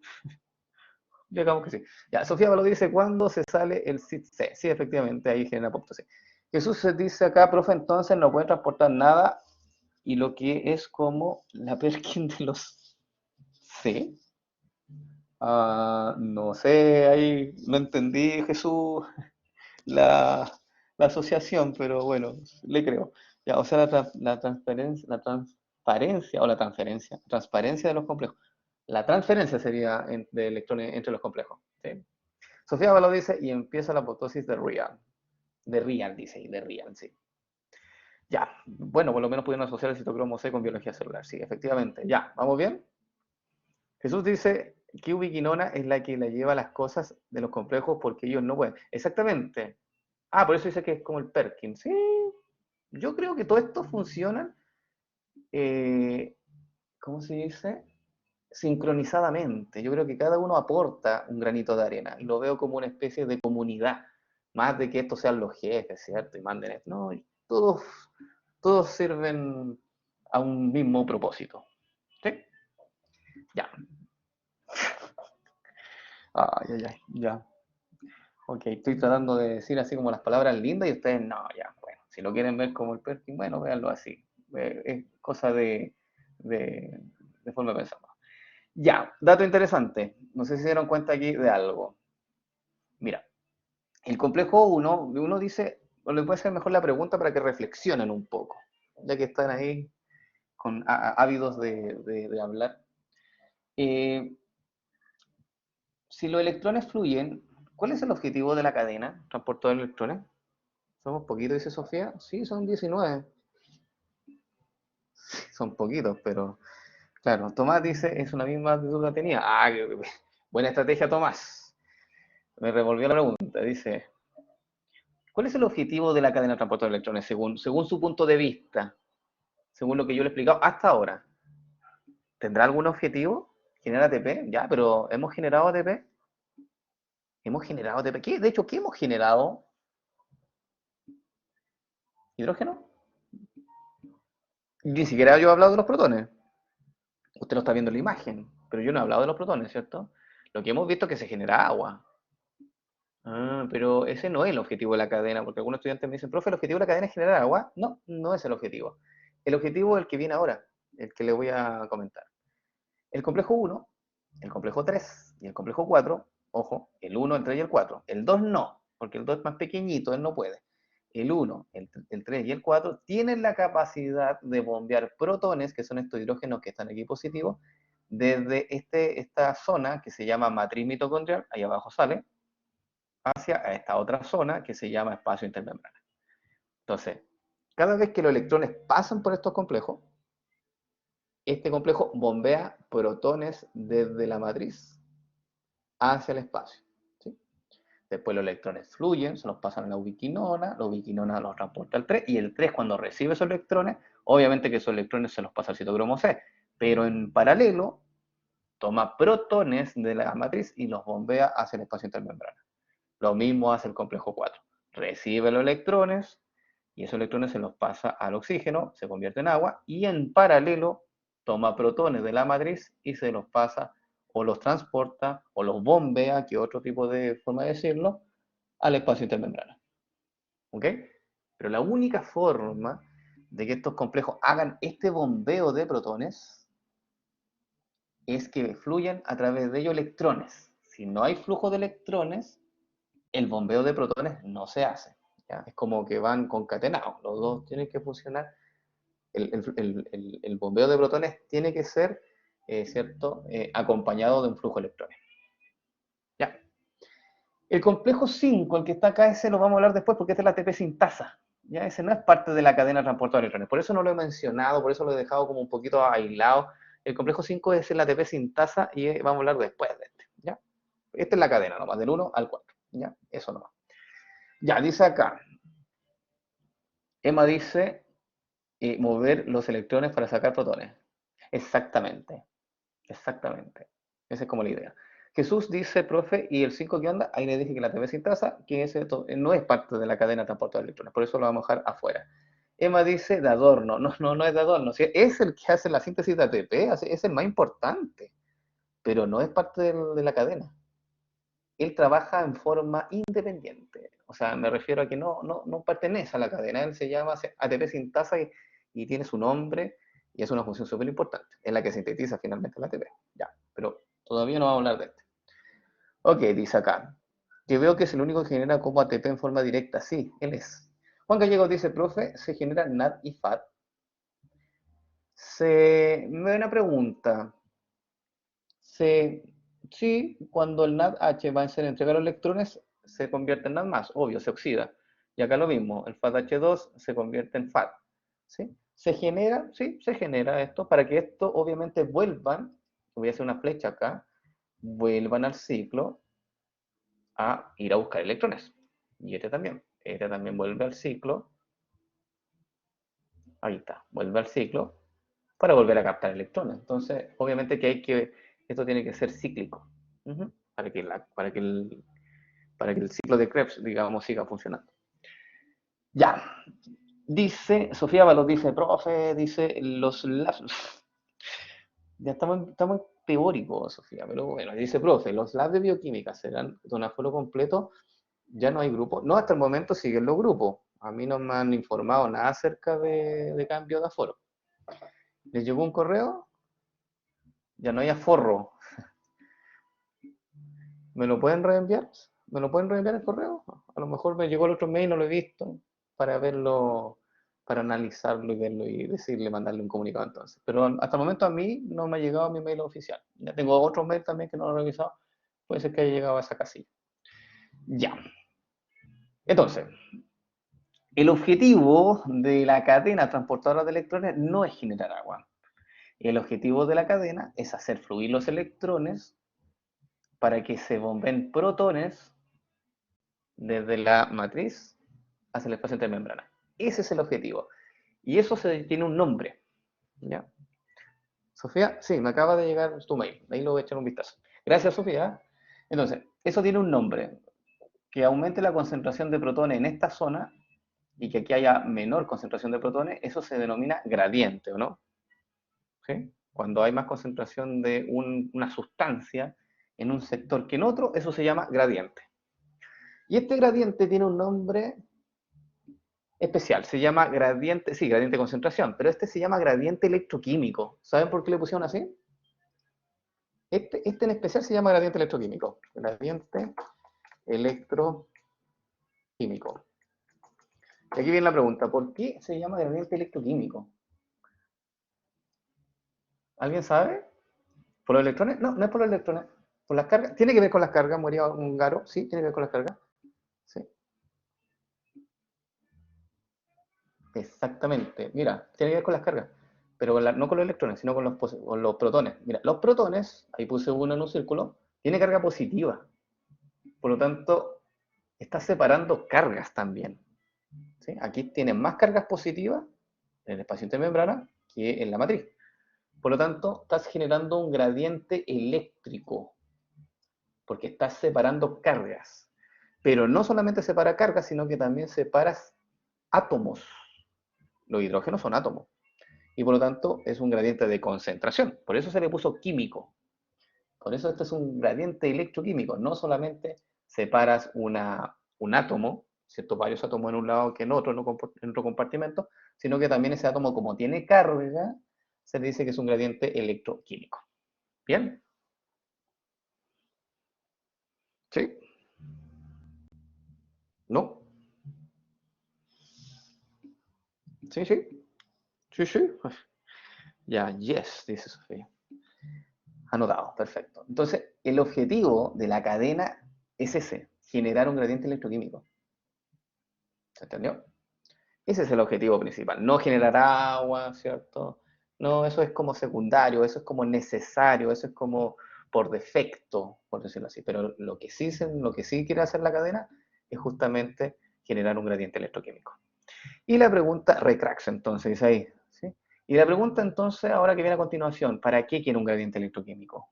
Digamos que sí. Ya, Sofía Való dice, ¿cuándo se sale el CIT-C? Sí, efectivamente, ahí genera apoptosis. Jesús dice acá, profe, entonces no puede transportar nada y lo que es como la Perkin de los C. No sé, ahí no entendí, Jesús, la, la asociación, pero bueno, le creo. Ya, o sea, transparencia o la transparencia de los complejos. La transferencia sería de electrones entre los complejos. ¿Sí? Sofía Való dice, y empieza la apoptosis de Real. De Real, dice, de Real, sí. Ya, bueno, por lo menos pudieron asociar el citocromo C con biología celular, sí, efectivamente. Ya, ¿vamos bien? Jesús dice que ubiquinona es la que le lleva las cosas de los complejos porque ellos no pueden. Exactamente. Por eso dice que es como el Perkin. Sí, yo creo que todo esto funciona, eh, ¿cómo se dice? Sincronizadamente. Yo creo que cada uno aporta un granito de arena y lo veo como una especie de comunidad, más de que estos sean los jefes, ¿cierto? Y manden esto. No, todos, todos sirven a un mismo propósito. ¿Sí? Ya. Ay, ya. Ok, estoy tratando de decir así como las palabras lindas y ustedes no, ya, bueno, si lo quieren ver como el Perkin, bueno, véanlo así. Es cosa de, de forma de pensar. Ya, dato interesante. No sé si se dieron cuenta aquí de algo. Mira, el complejo uno dice, o le puede ser mejor la pregunta para que reflexionen un poco, ya que están ahí con ávidos de hablar. Eh, si los electrones fluyen, ¿cuál es el objetivo de la cadena transportadora de electrones? ¿Somos poquitos, dice Sofía? Sí, son 19. Son poquitos, pero claro, Tomás dice, es una misma duda que tenía. Buena estrategia, Tomás. Me revolvió la pregunta. Dice, ¿cuál es el objetivo de la cadena de transporte de electrones según su punto de vista? Según lo que yo le he explicado hasta ahora. ¿Tendrá algún objetivo? ¿Generar ATP? Ya, pero ¿hemos generado ATP? ¿Hemos generado ATP? ¿Qué? De hecho, ¿qué hemos generado? ¿Hidrógeno? Ni siquiera yo he hablado de los protones. Usted lo está viendo en la imagen, pero yo no he hablado de los protones, ¿cierto? Lo que hemos visto es que se genera agua. Pero ese no es el objetivo de la cadena, porque algunos estudiantes me dicen, profe, ¿el objetivo de la cadena es generar agua? No, no es el objetivo. El objetivo es el que viene ahora, el que le voy a comentar. El complejo 1, el complejo 3 y el complejo 4, ojo, el 1, el 3 y el 4. El 2 no, porque el 2 es más pequeñito, él no puede. El 1, el 3 y el 4 tienen la capacidad de bombear protones, que son estos hidrógenos que están aquí positivos, desde esta zona que se llama matriz mitocondrial, ahí abajo sale, hacia esta otra zona que se llama espacio intermembrana. Entonces, cada vez que los electrones pasan por estos complejos, este complejo bombea protones desde la matriz hacia el espacio. ¿Sí? Después los electrones fluyen, se los pasan a la ubiquinona los transporta al 3, y el 3 cuando recibe esos electrones, obviamente que esos electrones se los pasa al citocromo C, pero en paralelo toma protones de la matriz y los bombea hacia el espacio intermembrana. Lo mismo hace el complejo 4. Recibe los electrones y esos electrones se los pasa al oxígeno, se convierte en agua y en paralelo toma protones de la matriz y se los pasa o los transporta o los bombea, que otro tipo de forma de decirlo, al espacio intermembrana. ¿Ok? Pero la única forma de que estos complejos hagan este bombeo de protones es que fluyan a través de ellos electrones. Si no hay flujo de electrones, el bombeo de protones no se hace. ¿Ya? Es como que van concatenados, los dos tienen que funcionar. El bombeo de protones tiene que ser, ¿cierto?, acompañado de un flujo de electrones. ¿Ya? El complejo 5, el que está acá, ese lo vamos a hablar después porque este es la ATP sintasa. ¿Ya? Ese no es parte de la cadena transportadora de electrones. Por eso no lo he mencionado, por eso lo he dejado como un poquito aislado. El complejo 5 es el ATP sintasa y vamos a hablar después de este. ¿Ya? Esta es la cadena nomás, del 1 al 4. ¿Ya? Eso nomás. Ya, dice acá. Emma dice mover los electrones para sacar protones. Exactamente. Exactamente. Esa es como la idea. Jesús dice, profe, ¿y el 5 qué onda? Ahí le dije que la ATP sintasa, que ese no es parte de la cadena transportadora de electrones, por eso lo vamos a dejar afuera. Emma dice de adorno, no es de adorno, ¿sí? Es el que hace la síntesis de ATP, es el más importante, pero no es parte de la cadena. Él trabaja en forma independiente, o sea, me refiero a que no pertenece a la cadena, él se llama ATP sintasa y tiene su nombre y es una función súper importante, es la que sintetiza finalmente la ATP. Ya, pero todavía no vamos a hablar de este. Ok, dice acá, que veo que es el único que genera como ATP en forma directa. Sí, él es. Juan Gallegos dice, profe, ¿se genera NAD y FAT? Me da una pregunta. Sí, cuando el NADH va a ser entregar los electrones, se convierte en NAD+, obvio, se oxida. Y acá lo mismo, el FATH2 se convierte en FAT. ¿Sí? ¿Se genera? Sí, se genera esto para que esto obviamente vuelvan, voy a hacer una flecha acá, vuelvan al ciclo a ir a buscar electrones. Y este también vuelve al ciclo, ahí está, vuelve al ciclo para volver a captar electrones. Entonces, obviamente esto tiene que ser cíclico, para que el ciclo de Krebs, digamos, siga funcionando. Ya, dice, Sofía Balos dice, profe, dice, los labs, ya estamos teóricos, Sofía, pero bueno, dice, profe, los labs de bioquímica serán de un aforo completo, ya no hay grupo. No, hasta el momento siguen los grupos. A mí no me han informado nada acerca de cambio de aforo. ¿Les llegó un correo? Ya no hay aforro. ¿Me lo pueden reenviar? ¿Me lo pueden reenviar el correo? A lo mejor me llegó el otro mail, no lo he visto, para verlo, para analizarlo y verlo y decirle, mandarle un comunicado entonces. Pero hasta el momento a mí no me ha llegado mi mail oficial. Ya tengo otro mail también que no lo he revisado. Puede ser que haya llegado a esa casilla. Ya. Entonces, el objetivo de la cadena transportadora de electrones no es generar agua. El objetivo de la cadena es hacer fluir los electrones para que se bomben protones desde la matriz hacia el espacio intermembrana. Ese es el objetivo. Y eso tiene un nombre. ¿Ya? Sofía, sí, me acaba de llegar tu mail. Ahí lo voy a echar un vistazo. Gracias, Sofía. Entonces, eso tiene un nombre. Que aumente la concentración de protones en esta zona y que aquí haya menor concentración de protones, eso se denomina gradiente, ¿o no? ¿Sí? Cuando hay más concentración de una sustancia en un sector que en otro, eso se llama gradiente. Y este gradiente tiene un nombre especial, se llama gradiente, sí, gradiente de concentración, pero este se llama gradiente electroquímico. ¿Saben por qué le pusieron así? Este en especial se llama gradiente electroquímico. Gradiente electroquímico. Y aquí viene la pregunta, ¿por qué se llama gradiente electroquímico? ¿Alguien sabe? ¿Por los electrones? No, no es por los electrones. ¿Por las cargas? ¿Tiene que ver con las cargas? ¿Moría un garo? Sí, tiene que ver con las cargas. Sí, exactamente. Mira, tiene que ver con las cargas. Pero no con los electrones, sino con los protones. Mira, los protones, ahí puse uno en un círculo, tiene carga positiva. Por lo tanto, está separando cargas también. ¿Sí? Aquí tienen más cargas positivas en el espacio intermembrana que en la matriz. Por lo tanto, estás generando un gradiente eléctrico, porque estás separando cargas. Pero no solamente separa cargas, sino que también separas átomos. Los hidrógenos son átomos. Y por lo tanto, es un gradiente de concentración. Por eso se le puso químico. Por eso este es un gradiente electroquímico. No solamente separas un átomo, ¿cierto? Varios átomos en un lado que en otro, en otro compartimento, sino que también ese átomo, como tiene carga, se le dice que es un gradiente electroquímico. ¿Bien? ¿Sí? ¿No? ¿Sí, sí? Sí, sí. Ya, yes, dice Sofía. Anotado, perfecto. Entonces, el objetivo de la cadena es ese, generar un gradiente electroquímico. ¿Se entendió? Ese es el objetivo principal, no generar agua, ¿cierto? No, eso es como secundario, eso es como necesario, eso es como por defecto, por decirlo así. Pero lo que sí quiere hacer la cadena es justamente generar un gradiente electroquímico. Y la pregunta, recrax entonces, dice ahí, ¿sí? Y la pregunta entonces, ahora que viene a continuación, ¿para qué quiere un gradiente electroquímico?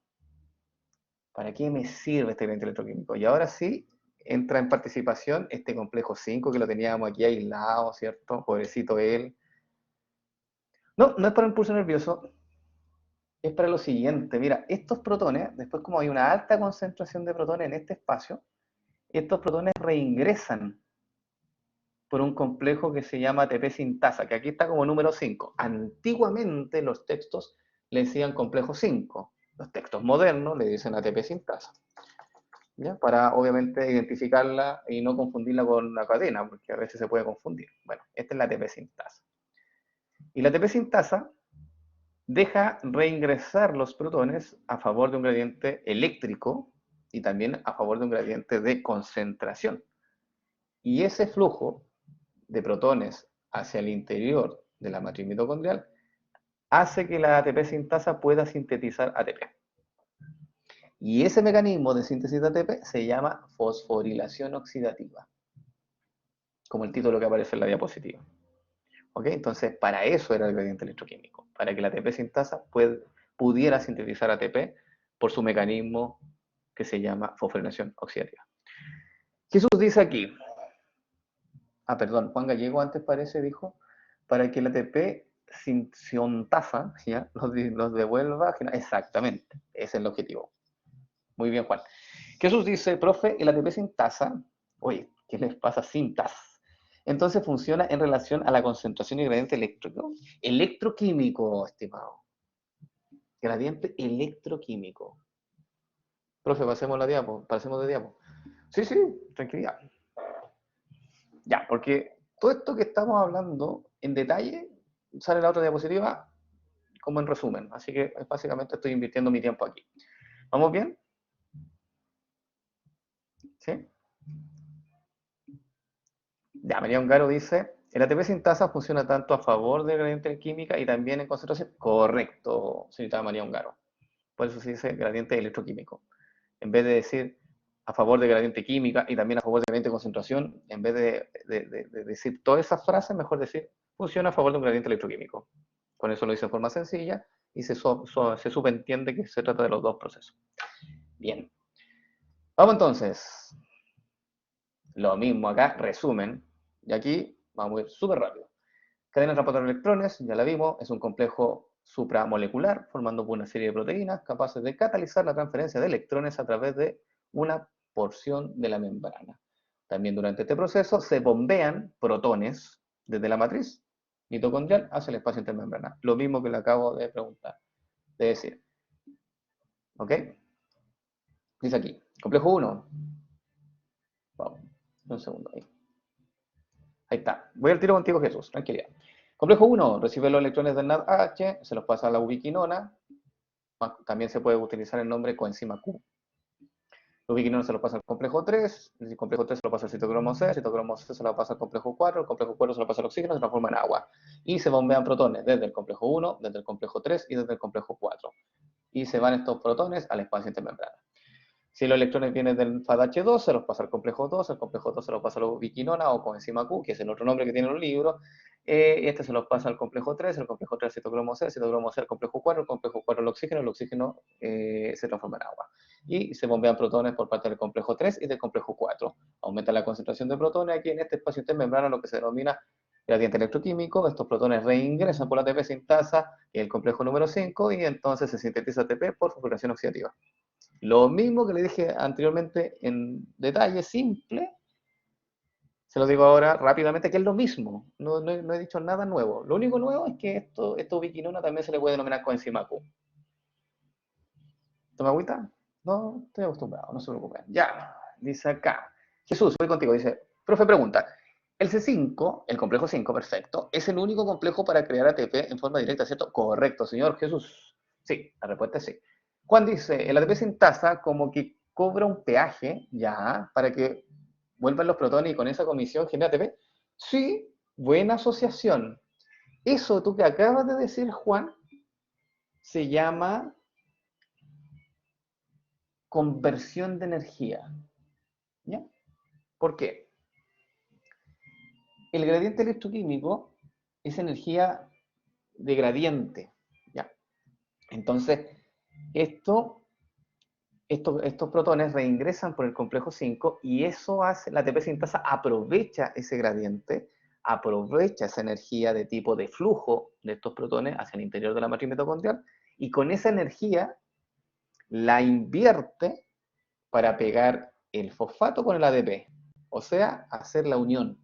¿Para qué me sirve este gradiente electroquímico? Y ahora sí entra en participación este complejo 5 que lo teníamos aquí aislado, ¿cierto? Pobrecito él. No, no es para el pulso nervioso, es para lo siguiente. Mira, estos protones, después como hay una alta concentración de protones en este espacio, estos protones reingresan por un complejo que se llama ATP sintasa, que aquí está como número 5. Antiguamente los textos le decían complejo 5. Los textos modernos le dicen ATP sintasa. ¿Ya? Para obviamente identificarla y no confundirla con la cadena, porque a veces se puede confundir. Bueno, esta es la ATP sintasa. Y la ATP sintasa deja reingresar los protones a favor de un gradiente eléctrico y también a favor de un gradiente de concentración. Y ese flujo de protones hacia el interior de la matriz mitocondrial hace que la ATP sintasa pueda sintetizar ATP. Y ese mecanismo de síntesis de ATP se llama fosforilación oxidativa, como el título que aparece en la diapositiva. ¿Ok? Entonces, para eso era el gradiente electroquímico, para que la ATP sintasa pudiera sintetizar ATP por su mecanismo que se llama fosforilación oxidativa. Jesús dice aquí, perdón, Juan Gallego antes parece dijo, para que la ATP sintasa ¿ya? Los devuelva, exactamente, ese es el objetivo. Muy bien, Juan. Jesús dice, profe, el ATP sintasa, oye, ¿qué les pasa? Sintas. Entonces funciona en relación a la concentración y gradiente eléctrico. Electroquímico, estimado. Gradiente electroquímico. Profe, pasemos de diapo. Sí, sí, tranquilidad. Ya, porque todo esto que estamos hablando en detalle sale en la otra diapositiva como en resumen. Así que básicamente estoy invirtiendo mi tiempo aquí. ¿Vamos bien? ¿Sí? Ya, María Ongaro dice, el ATP sintasa funciona tanto a favor de gradiente química y también en concentración. Correcto, señorita María Ongaro. Por eso se dice gradiente electroquímico. En vez de decir a favor de gradiente química y también a favor de gradiente concentración, en vez de decir todas esas frases, mejor decir funciona a favor de un gradiente electroquímico. Con eso lo dice de forma sencilla y se subentiende que se trata de los dos procesos. Bien. Vamos entonces. Lo mismo acá, resumen. Y aquí vamos a ir súper rápido. Cadena transportadora de electrones, ya la vimos, es un complejo supramolecular formando por una serie de proteínas capaces de catalizar la transferencia de electrones a través de una porción de la membrana. También durante este proceso se bombean protones desde la matriz mitocondrial hacia el espacio intermembrana. Lo mismo que le acabo de preguntar, de decir. ¿Ok? Dice aquí, complejo 1. Vamos, un segundo ahí. Ahí está. Voy al tiro contigo, Jesús. Tranquilidad. Complejo 1. Recibe los electrones del NADH, se los pasa a la ubiquinona. También se puede utilizar el nombre coenzima Q. La ubiquinona se lo pasa al complejo 3. El complejo 3 se lo pasa al citocromo C. El citocromo C se lo pasa al complejo 4. El complejo 4 se lo pasa al oxígeno, se transforma en agua. Y se bombean protones desde el complejo 1, desde el complejo 3 y desde el complejo 4. Y se van estos protones al espacio intermembrana. Si los electrones vienen del FADH2, se los pasa al complejo 2, el complejo 2 se los pasa a la ubiquinona o coenzima Q, que es el otro nombre que tiene en los libros. Este se los pasa al complejo 3, el complejo 3 al citocromo C, el citocromo C al complejo 4, el complejo 4 al oxígeno, el oxígeno se transforma en agua. Y se bombean protones por parte del complejo 3 y del complejo 4. Aumenta la concentración de protones aquí en este espacio intermembrana, lo que se denomina gradiente electroquímico. Estos protones reingresan por la ATP sintasa y el complejo número 5 y entonces se sintetiza ATP por fosforilación oxidativa. Lo mismo que le dije anteriormente en detalle simple, Se lo digo ahora rápidamente, que es lo mismo. No he dicho nada nuevo. Lo único nuevo es que esta ubiquinona también se le puede denominar coenzima Q. ¿Toma agüita? No, estoy acostumbrado, no se preocupen. Ya, dice acá. Jesús, voy contigo. Dice, profe pregunta. El C5, el complejo 5, perfecto, es el único complejo para crear ATP en forma directa, ¿cierto? Correcto, señor Jesús. Sí, la respuesta es sí. Juan dice, el ATP sintasa como que cobra un peaje, ya, para que vuelvan los protones y con esa comisión genera ATP. Sí, buena asociación. Eso tú que acabas de decir, Juan, se llama conversión de energía. ¿Ya? ¿Por qué? El gradiente electroquímico es energía de gradiente. ¿Ya? Entonces, estos protones reingresan por el complejo 5 y eso hace, la ATP sintasa aprovecha ese gradiente, aprovecha esa energía de tipo de flujo de estos protones hacia el interior de la matriz mitocondrial y con esa energía la invierte para pegar el fosfato con el ADP, o sea, hacer la unión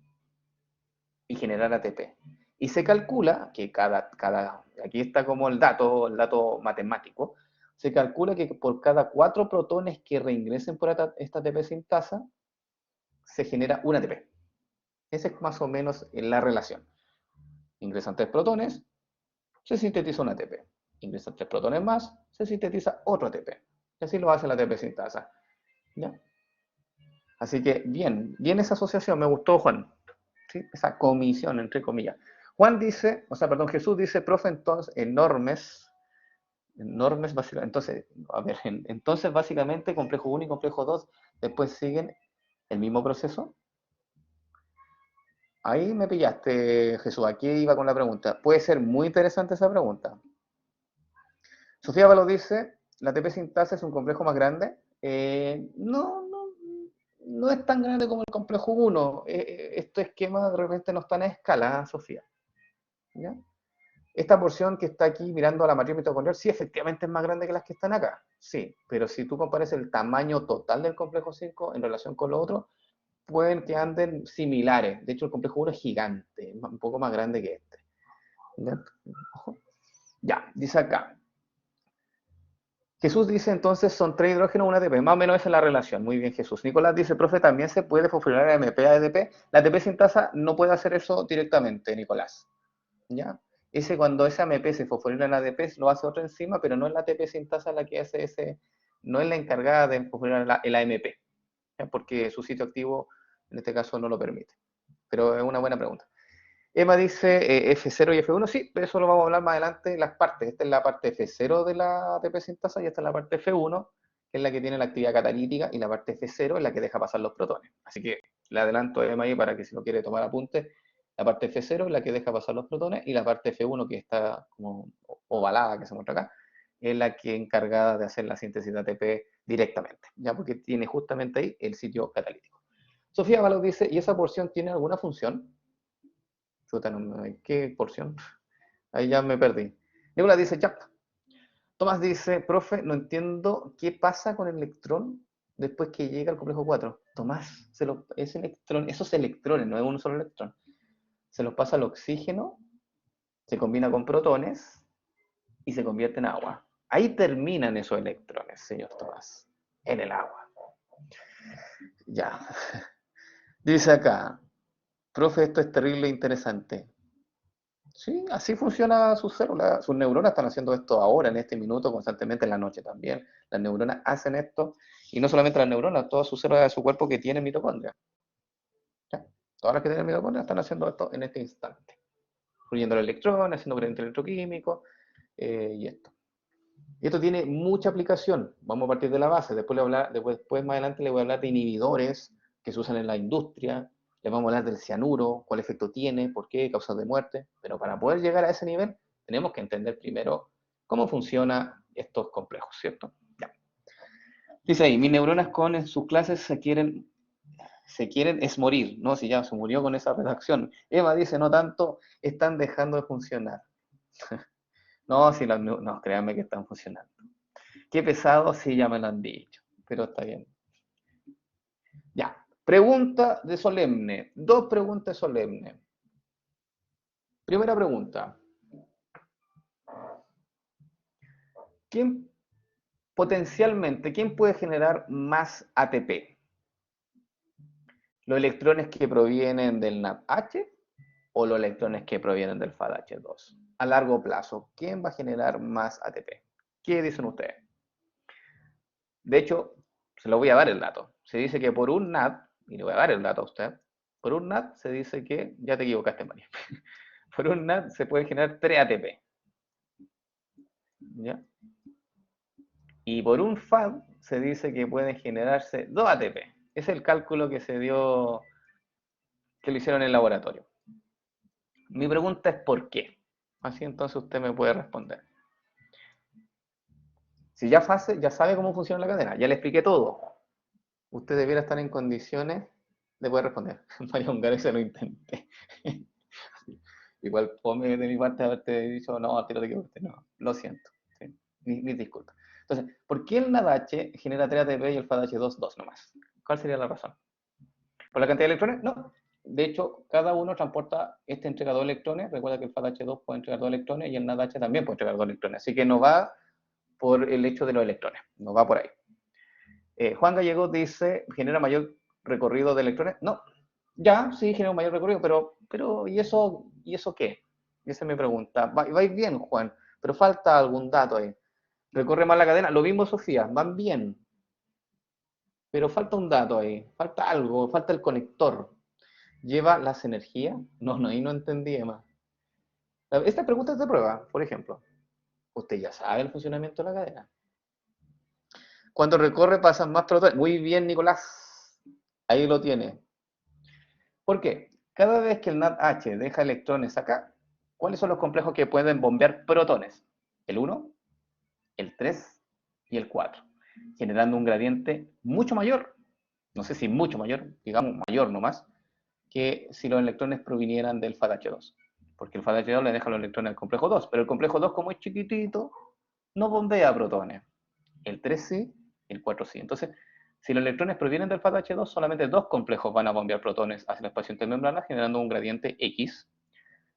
y generar ATP. Y se calcula que aquí está como el dato matemático, se calcula que por cada 4 protones que reingresen por esta ATP sintasa, se genera un ATP. Esa es más o menos la relación. Ingresan 3 protones, se sintetiza un ATP. Ingresan 3 protones más, se sintetiza otro ATP. Y así lo hace la ATP sintasa. ¿Ya? Así que bien esa asociación, me gustó, Juan. ¿Sí? Esa comisión, entre comillas. Juan dice, o sea, perdón, Jesús dice, profe, entonces, enormes, básicamente, entonces, a ver, entonces básicamente complejo 1 y complejo 2 después siguen el mismo proceso. Ahí me pillaste, Jesús, aquí iba con la pregunta. Puede ser muy interesante esa pregunta. Sofía Valo dice, ¿la ATP sintasa es un complejo más grande? No es tan grande como el complejo 1. Estos esquemas de repente no están a escala, Sofía. ¿Ya? Esta porción que está aquí mirando a la matriz mitocondrial, sí, efectivamente es más grande que las que están acá. Sí, pero si tú compares el tamaño total del complejo 5 en relación con lo otro, pueden que anden similares. De hecho, el complejo 1 es gigante, un poco más grande que este. ¿Ya? Ojo. Ya, dice acá. Jesús dice entonces son 3 hidrógenos, 1 ATP. Más o menos esa es la relación. Muy bien, Jesús. Nicolás dice, profe, también se puede fosforilar AMP a ADP. La ATP sintasa no puede hacer eso directamente, Nicolás. ¿Ya? Cuando ese AMP se fosforila en ADP, lo hace otra enzima, pero no es la ATP sintasa la que hace no es la encargada de fosforilar el AMP, ¿ya? Porque su sitio activo en este caso no lo permite. Pero es una buena pregunta. Emma dice F0 y F1, sí, pero eso lo vamos a hablar más adelante en las partes. Esta es la parte F0 de la ATP sintasa y esta es la parte F1, que es la que tiene la actividad catalítica, y la parte F0 es la que deja pasar los protones. Así que le adelanto a Emma ahí para que si no quiere tomar apunte. La parte F0 es la que deja pasar los protones y la parte F1, que está como ovalada, que se muestra acá, es la que es encargada de hacer la síntesis de ATP directamente, ya porque tiene justamente ahí el sitio catalítico. Sofía Valos dice, ¿y esa porción tiene alguna función? Chuta, ¿qué porción? Ahí ya me perdí. Nicolás dice, ya. Tomás dice, profe, no entiendo qué pasa con el electrón después que llega al complejo 4. Tomás, esos electrones, no es un solo electrón, se los pasa al oxígeno, se combina con protones y se convierte en agua. Ahí terminan esos electrones, señor Tomás, en el agua. Ya. Dice acá, profe, esto es terrible e interesante. Sí, así funciona sus células, sus neuronas están haciendo esto ahora, en este minuto, constantemente en la noche también. Las neuronas hacen esto, y no solamente las neuronas, todas sus células de su cuerpo que tienen mitocondria. ¿Ya? Todas las que tienen mitocondria están haciendo esto en este instante. Fluyendo el electrón, haciendo gradiente electroquímico, y esto. Y esto tiene mucha aplicación. Vamos a partir de la base. Después más adelante le voy a hablar de inhibidores que se usan en la industria. Les vamos a hablar del cianuro, cuál efecto tiene, por qué, causas de muerte. Pero para poder llegar a ese nivel, tenemos que entender primero cómo funcionan estos complejos, ¿cierto? Ya. Dice ahí, mis neuronas con sus clases se quieren es morir, ¿no? Si ya se murió con esa redacción. Eva dice, no tanto, están dejando de funcionar. No, si no, créanme que están funcionando. Qué pesado, sí, ya me lo han dicho, pero está bien. Ya. Pregunta de solemne. Dos preguntas solemnes. Primera pregunta. ¿Quién potencialmente, quién puede generar más ATP? ¿Los electrones que provienen del NADH o los electrones que provienen del FADH2? A largo plazo, ¿quién va a generar más ATP? ¿Qué dicen ustedes? De hecho, se lo voy a dar el dato. Se dice que por un NAD, y le voy a dar el dato a usted, por un NAD se dice que, ya te equivocaste, María, por un NAD se puede generar 3 ATP. ¿Ya? Y por un FAD se dice que pueden generarse 2 ATP. Es el cálculo que se dio, que lo hicieron en el laboratorio. Mi pregunta es ¿por qué? Así entonces usted me puede responder. Si ya sabe cómo funciona la cadena, ya le expliqué todo, usted debiera estar en condiciones de poder responder. María Ungarex se lo intenté. Igual fome de mi parte haberte dicho, no, tiro de que no, lo siento. ¿Sí? Mis disculpas. Entonces, ¿por qué el NADH genera 3 ATP y el FADH2 2 nomás? ¿Cuál sería la razón? ¿Por la cantidad de electrones? No. De hecho, cada uno transporta este entregador de electrones. Recuerda que el FADH2 puede entregar 2 electrones y el NADH también puede entregar 2 electrones. Así que no va por el hecho de los electrones, no va por ahí. Juan Gallego dice, ¿genera mayor recorrido de electrones? No, ya, sí, genera un mayor recorrido, pero ¿y eso qué? Esa es mi pregunta. Vais bien, Juan, pero falta algún dato ahí. ¿Recorre más la cadena? Lo mismo, Sofía, van bien, pero falta un dato ahí, falta algo, falta el conector. ¿Lleva las energías? No, no, ahí no entendí más. Esta pregunta es de prueba, por ejemplo. Usted ya sabe el funcionamiento de la cadena. Cuando recorre pasan más protones. Muy bien, Nicolás. Ahí lo tiene. ¿Por qué? Cada vez que el NADH deja electrones acá, ¿cuáles son los complejos que pueden bombear protones? El 1, el 3 y el 4, generando un gradiente mucho mayor, no sé si mucho mayor, digamos mayor nomás, que si los electrones provinieran del FADH2. Porque el FADH2 le deja los electrones al complejo 2, pero el complejo 2, como es chiquitito, no bombea protones. El 3 sí, el 4 sí. Entonces, si los electrones provienen del FADH2, solamente dos complejos van a bombear protones hacia el espacio intermembrana, generando un gradiente X.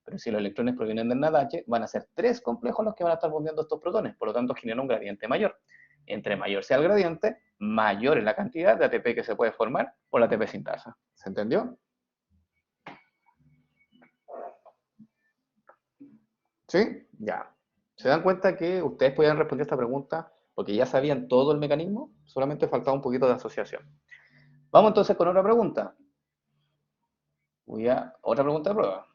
Pero si los electrones provienen del NADH, van a ser tres complejos los que van a estar bombeando estos protones. Por lo tanto, genera un gradiente mayor. Entre mayor sea el gradiente, mayor es la cantidad de ATP que se puede formar por la ATP sintasa. ¿Se entendió? ¿Sí? Ya. ¿Se dan cuenta que ustedes podían responder esta pregunta porque ya sabían todo el mecanismo? Solamente faltaba un poquito de asociación. Vamos entonces con otra pregunta. Otra pregunta de prueba.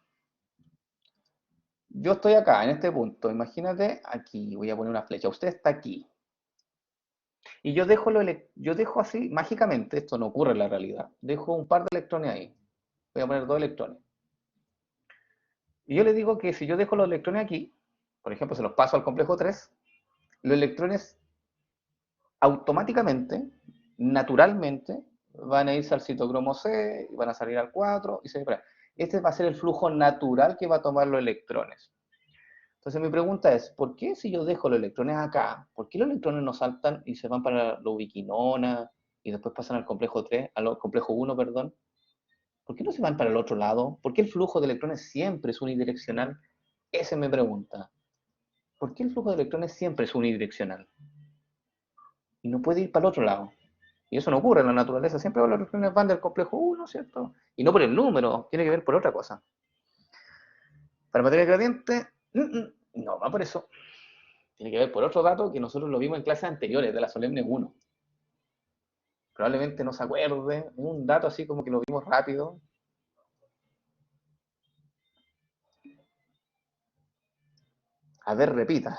Yo estoy acá, en este punto. Imagínate aquí, voy a poner una flecha. Usted está aquí. Y yo dejo así, mágicamente, esto no ocurre en la realidad. Dejo un par de electrones ahí. Voy a poner dos electrones. Y yo le digo que si yo dejo los electrones aquí, por ejemplo, se los paso al complejo 3, los electrones automáticamente, naturalmente, van a irse al citocromo C, y van a salir al 4 y se va. Este va a ser el flujo natural que va a tomar los electrones. Entonces mi pregunta es, ¿por qué si yo dejo los electrones acá, por qué los electrones no saltan y se van para la ubiquinona y después pasan al complejo 3, al complejo 1, perdón? ¿Por qué no se van para el otro lado? ¿Por qué el flujo de electrones siempre es unidireccional? Esa es mi pregunta. ¿Por qué el flujo de electrones siempre es unidireccional? Y no puede ir para el otro lado. Y eso no ocurre en la naturaleza. Siempre los electrones van del complejo 1, ¿cierto? Y no por el número, tiene que ver por otra cosa. Para materia gradiente, no va por eso. Tiene que ver por otro dato que nosotros lo vimos en clases anteriores, de la Solemne 1. Probablemente no se acuerde, un dato así como que lo vimos rápido. A ver, repita.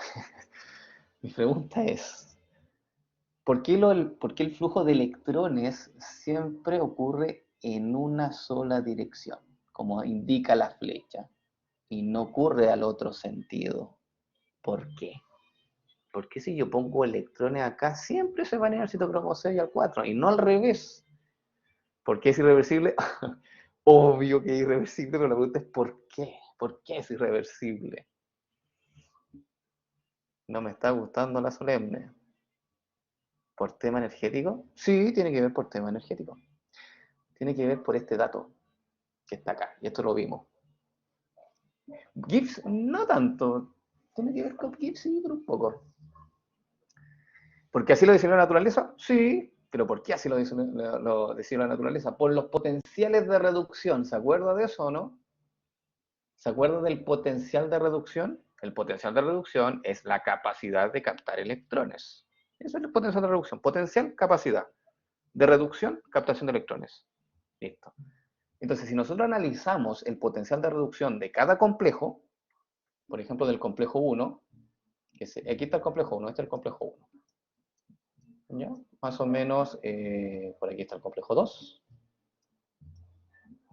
Mi pregunta es, ¿por qué el flujo de electrones siempre ocurre en una sola dirección, como indica la flecha, y no ocurre al otro sentido? ¿Por qué? ¿Por qué si yo pongo electrones acá, siempre se van a ir al citocromo 6 y al 4, y no al revés? ¿Por qué es irreversible? Obvio que es irreversible, pero la pregunta es ¿por qué? ¿Por qué es irreversible? No me está gustando la solemne. ¿Por tema energético? Sí, tiene que ver por tema energético. Tiene que ver por este dato que está acá, y esto lo vimos. Gibbs, no tanto. Tiene que ver con Gibbs, sí, pero un poco. ¿Porque así lo diseñó la naturaleza? Sí, pero ¿por qué así lo diseñó la naturaleza? Por los potenciales de reducción. ¿Se acuerda de eso o no? ¿Se acuerda del potencial de reducción? El potencial de reducción es la capacidad de captar electrones. Eso es el potencial de reducción. Potencial, capacidad. De reducción, captación de electrones. Listo. Entonces, si nosotros analizamos el potencial de reducción de cada complejo, por ejemplo, del complejo 1, aquí está el complejo 1, este es el complejo 1. ¿Ya? Más o menos, por aquí está el complejo 2.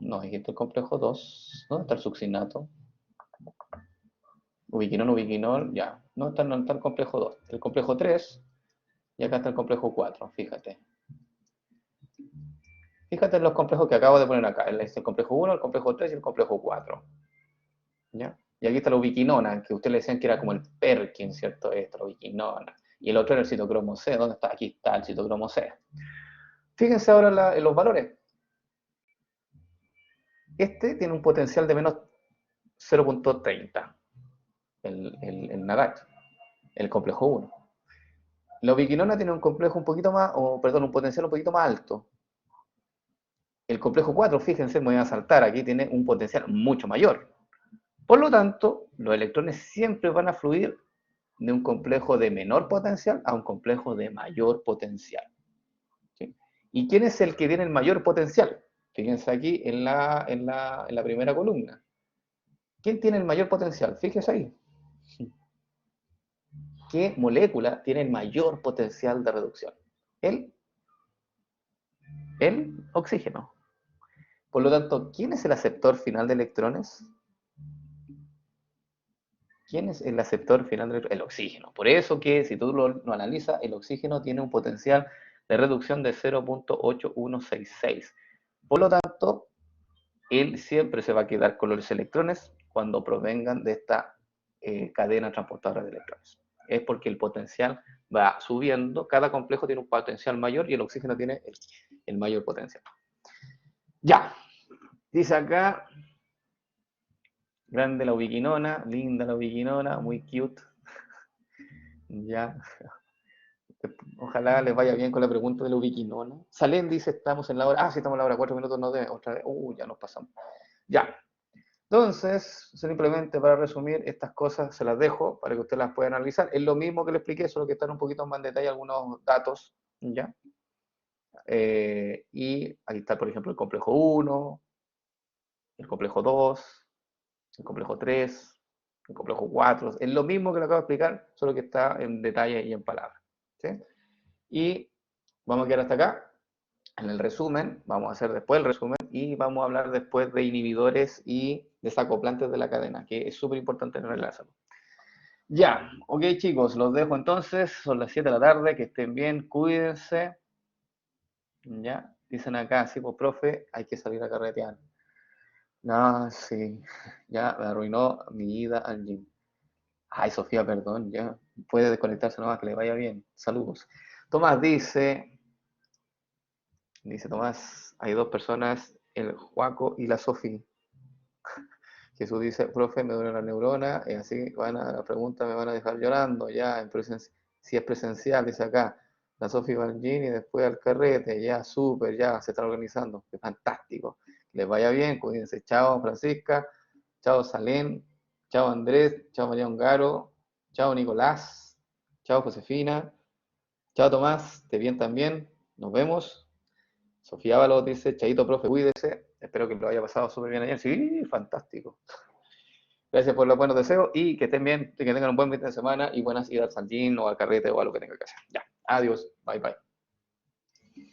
No, aquí está el complejo 2. ¿Dónde está el succinato? Ubiquinol, ubiquinol, ya. No está el complejo 2. El complejo 3 y acá está el complejo 4, fíjate. Fíjate en los complejos que acabo de poner acá. El complejo 1, el complejo 3 y el complejo 4. ¿Ya? Y aquí está la ubiquinona, que ustedes le decían que era como el Perkin, ¿cierto? Esto, la ubiquinona. Y el otro era el citocromo C. ¿Dónde está? Aquí está el citocromo C. Fíjense ahora en los valores. Este tiene un potencial de menos 0.30, el NADAC, el complejo 1. La ubiquinona tiene un complejo un poquito más, un potencial un poquito más alto. El complejo 4, fíjense, me voy a saltar, aquí tiene un potencial mucho mayor. Por lo tanto, los electrones siempre van a fluir de un complejo de menor potencial a un complejo de mayor potencial. ¿Sí? ¿Y quién es el que tiene el mayor potencial? Fíjense aquí en la primera columna. ¿Quién tiene el mayor potencial? Fíjense ahí. ¿Qué molécula tiene el mayor potencial de reducción? El oxígeno. Por lo tanto, ¿quién es el aceptor final de electrones? ¿Quién es el aceptor final de electrones? El oxígeno. Por eso que, si tú lo analizas, el oxígeno tiene un potencial de reducción de 0.8166. Por lo tanto, él siempre se va a quedar con los electrones cuando provengan de esta cadena transportadora de electrones. Es porque el potencial va subiendo, cada complejo tiene un potencial mayor y el oxígeno tiene el mayor potencial. Ya, dice acá, grande la ubiquinona, linda la ubiquinona, muy cute. Ya, ojalá les vaya bien con la pregunta de la ubiquinona. Salen dice, estamos en la hora, sí, estamos en la hora, 4 minutos, no de otra vez, ya nos pasamos. Ya, entonces, simplemente para resumir, estas cosas se las dejo para que ustedes las puedan analizar. Es lo mismo que le expliqué, solo que están un poquito más en detalle algunos datos, ¿ya? Y ahí está, por ejemplo, el complejo 1, el complejo 2, el complejo 3, el complejo 4. Es lo mismo que le acabo de explicar, solo que está en detalle y en palabras. ¿Sí? Y vamos a quedar hasta acá. En el resumen, vamos a hacer después el resumen y vamos a hablar después de inhibidores y desacoplantes de la cadena, que es súper importante en el salud. Ya, ok chicos, los dejo entonces, son las 7 de la tarde, que estén bien, cuídense. Ya, dicen acá, sí, pues profe, hay que salir a carretear. No, sí, ya me arruinó mi ida al gym. Ay, Sofía, perdón, ya, puede desconectarse nomás, que le vaya bien. Saludos. Tomás dice Tomás, hay dos personas, el Juaco y la Sofía. Jesús dice, profe, me duele la neurona, así van a la pregunta, me van a dejar llorando, ya, si es presencial, dice acá, la Sofía va al gym y después al carrete, ya, súper, ya, se están organizando, qué fantástico, les vaya bien, cuídense, chao Francisca, chao Salén, chao Andrés, chao María Ongaro, chao Nicolás, chao Josefina, chao Tomás, te bien también, nos vemos. Sofía Ábalos dice, chaito profe, cuídese, espero que lo haya pasado súper bien ayer, sí, fantástico. Gracias por los buenos deseos y que estén bien, que tengan un buen fin de semana y buenas idas al gym o al carrete o a lo que tengan que hacer. Ya, adiós, bye bye.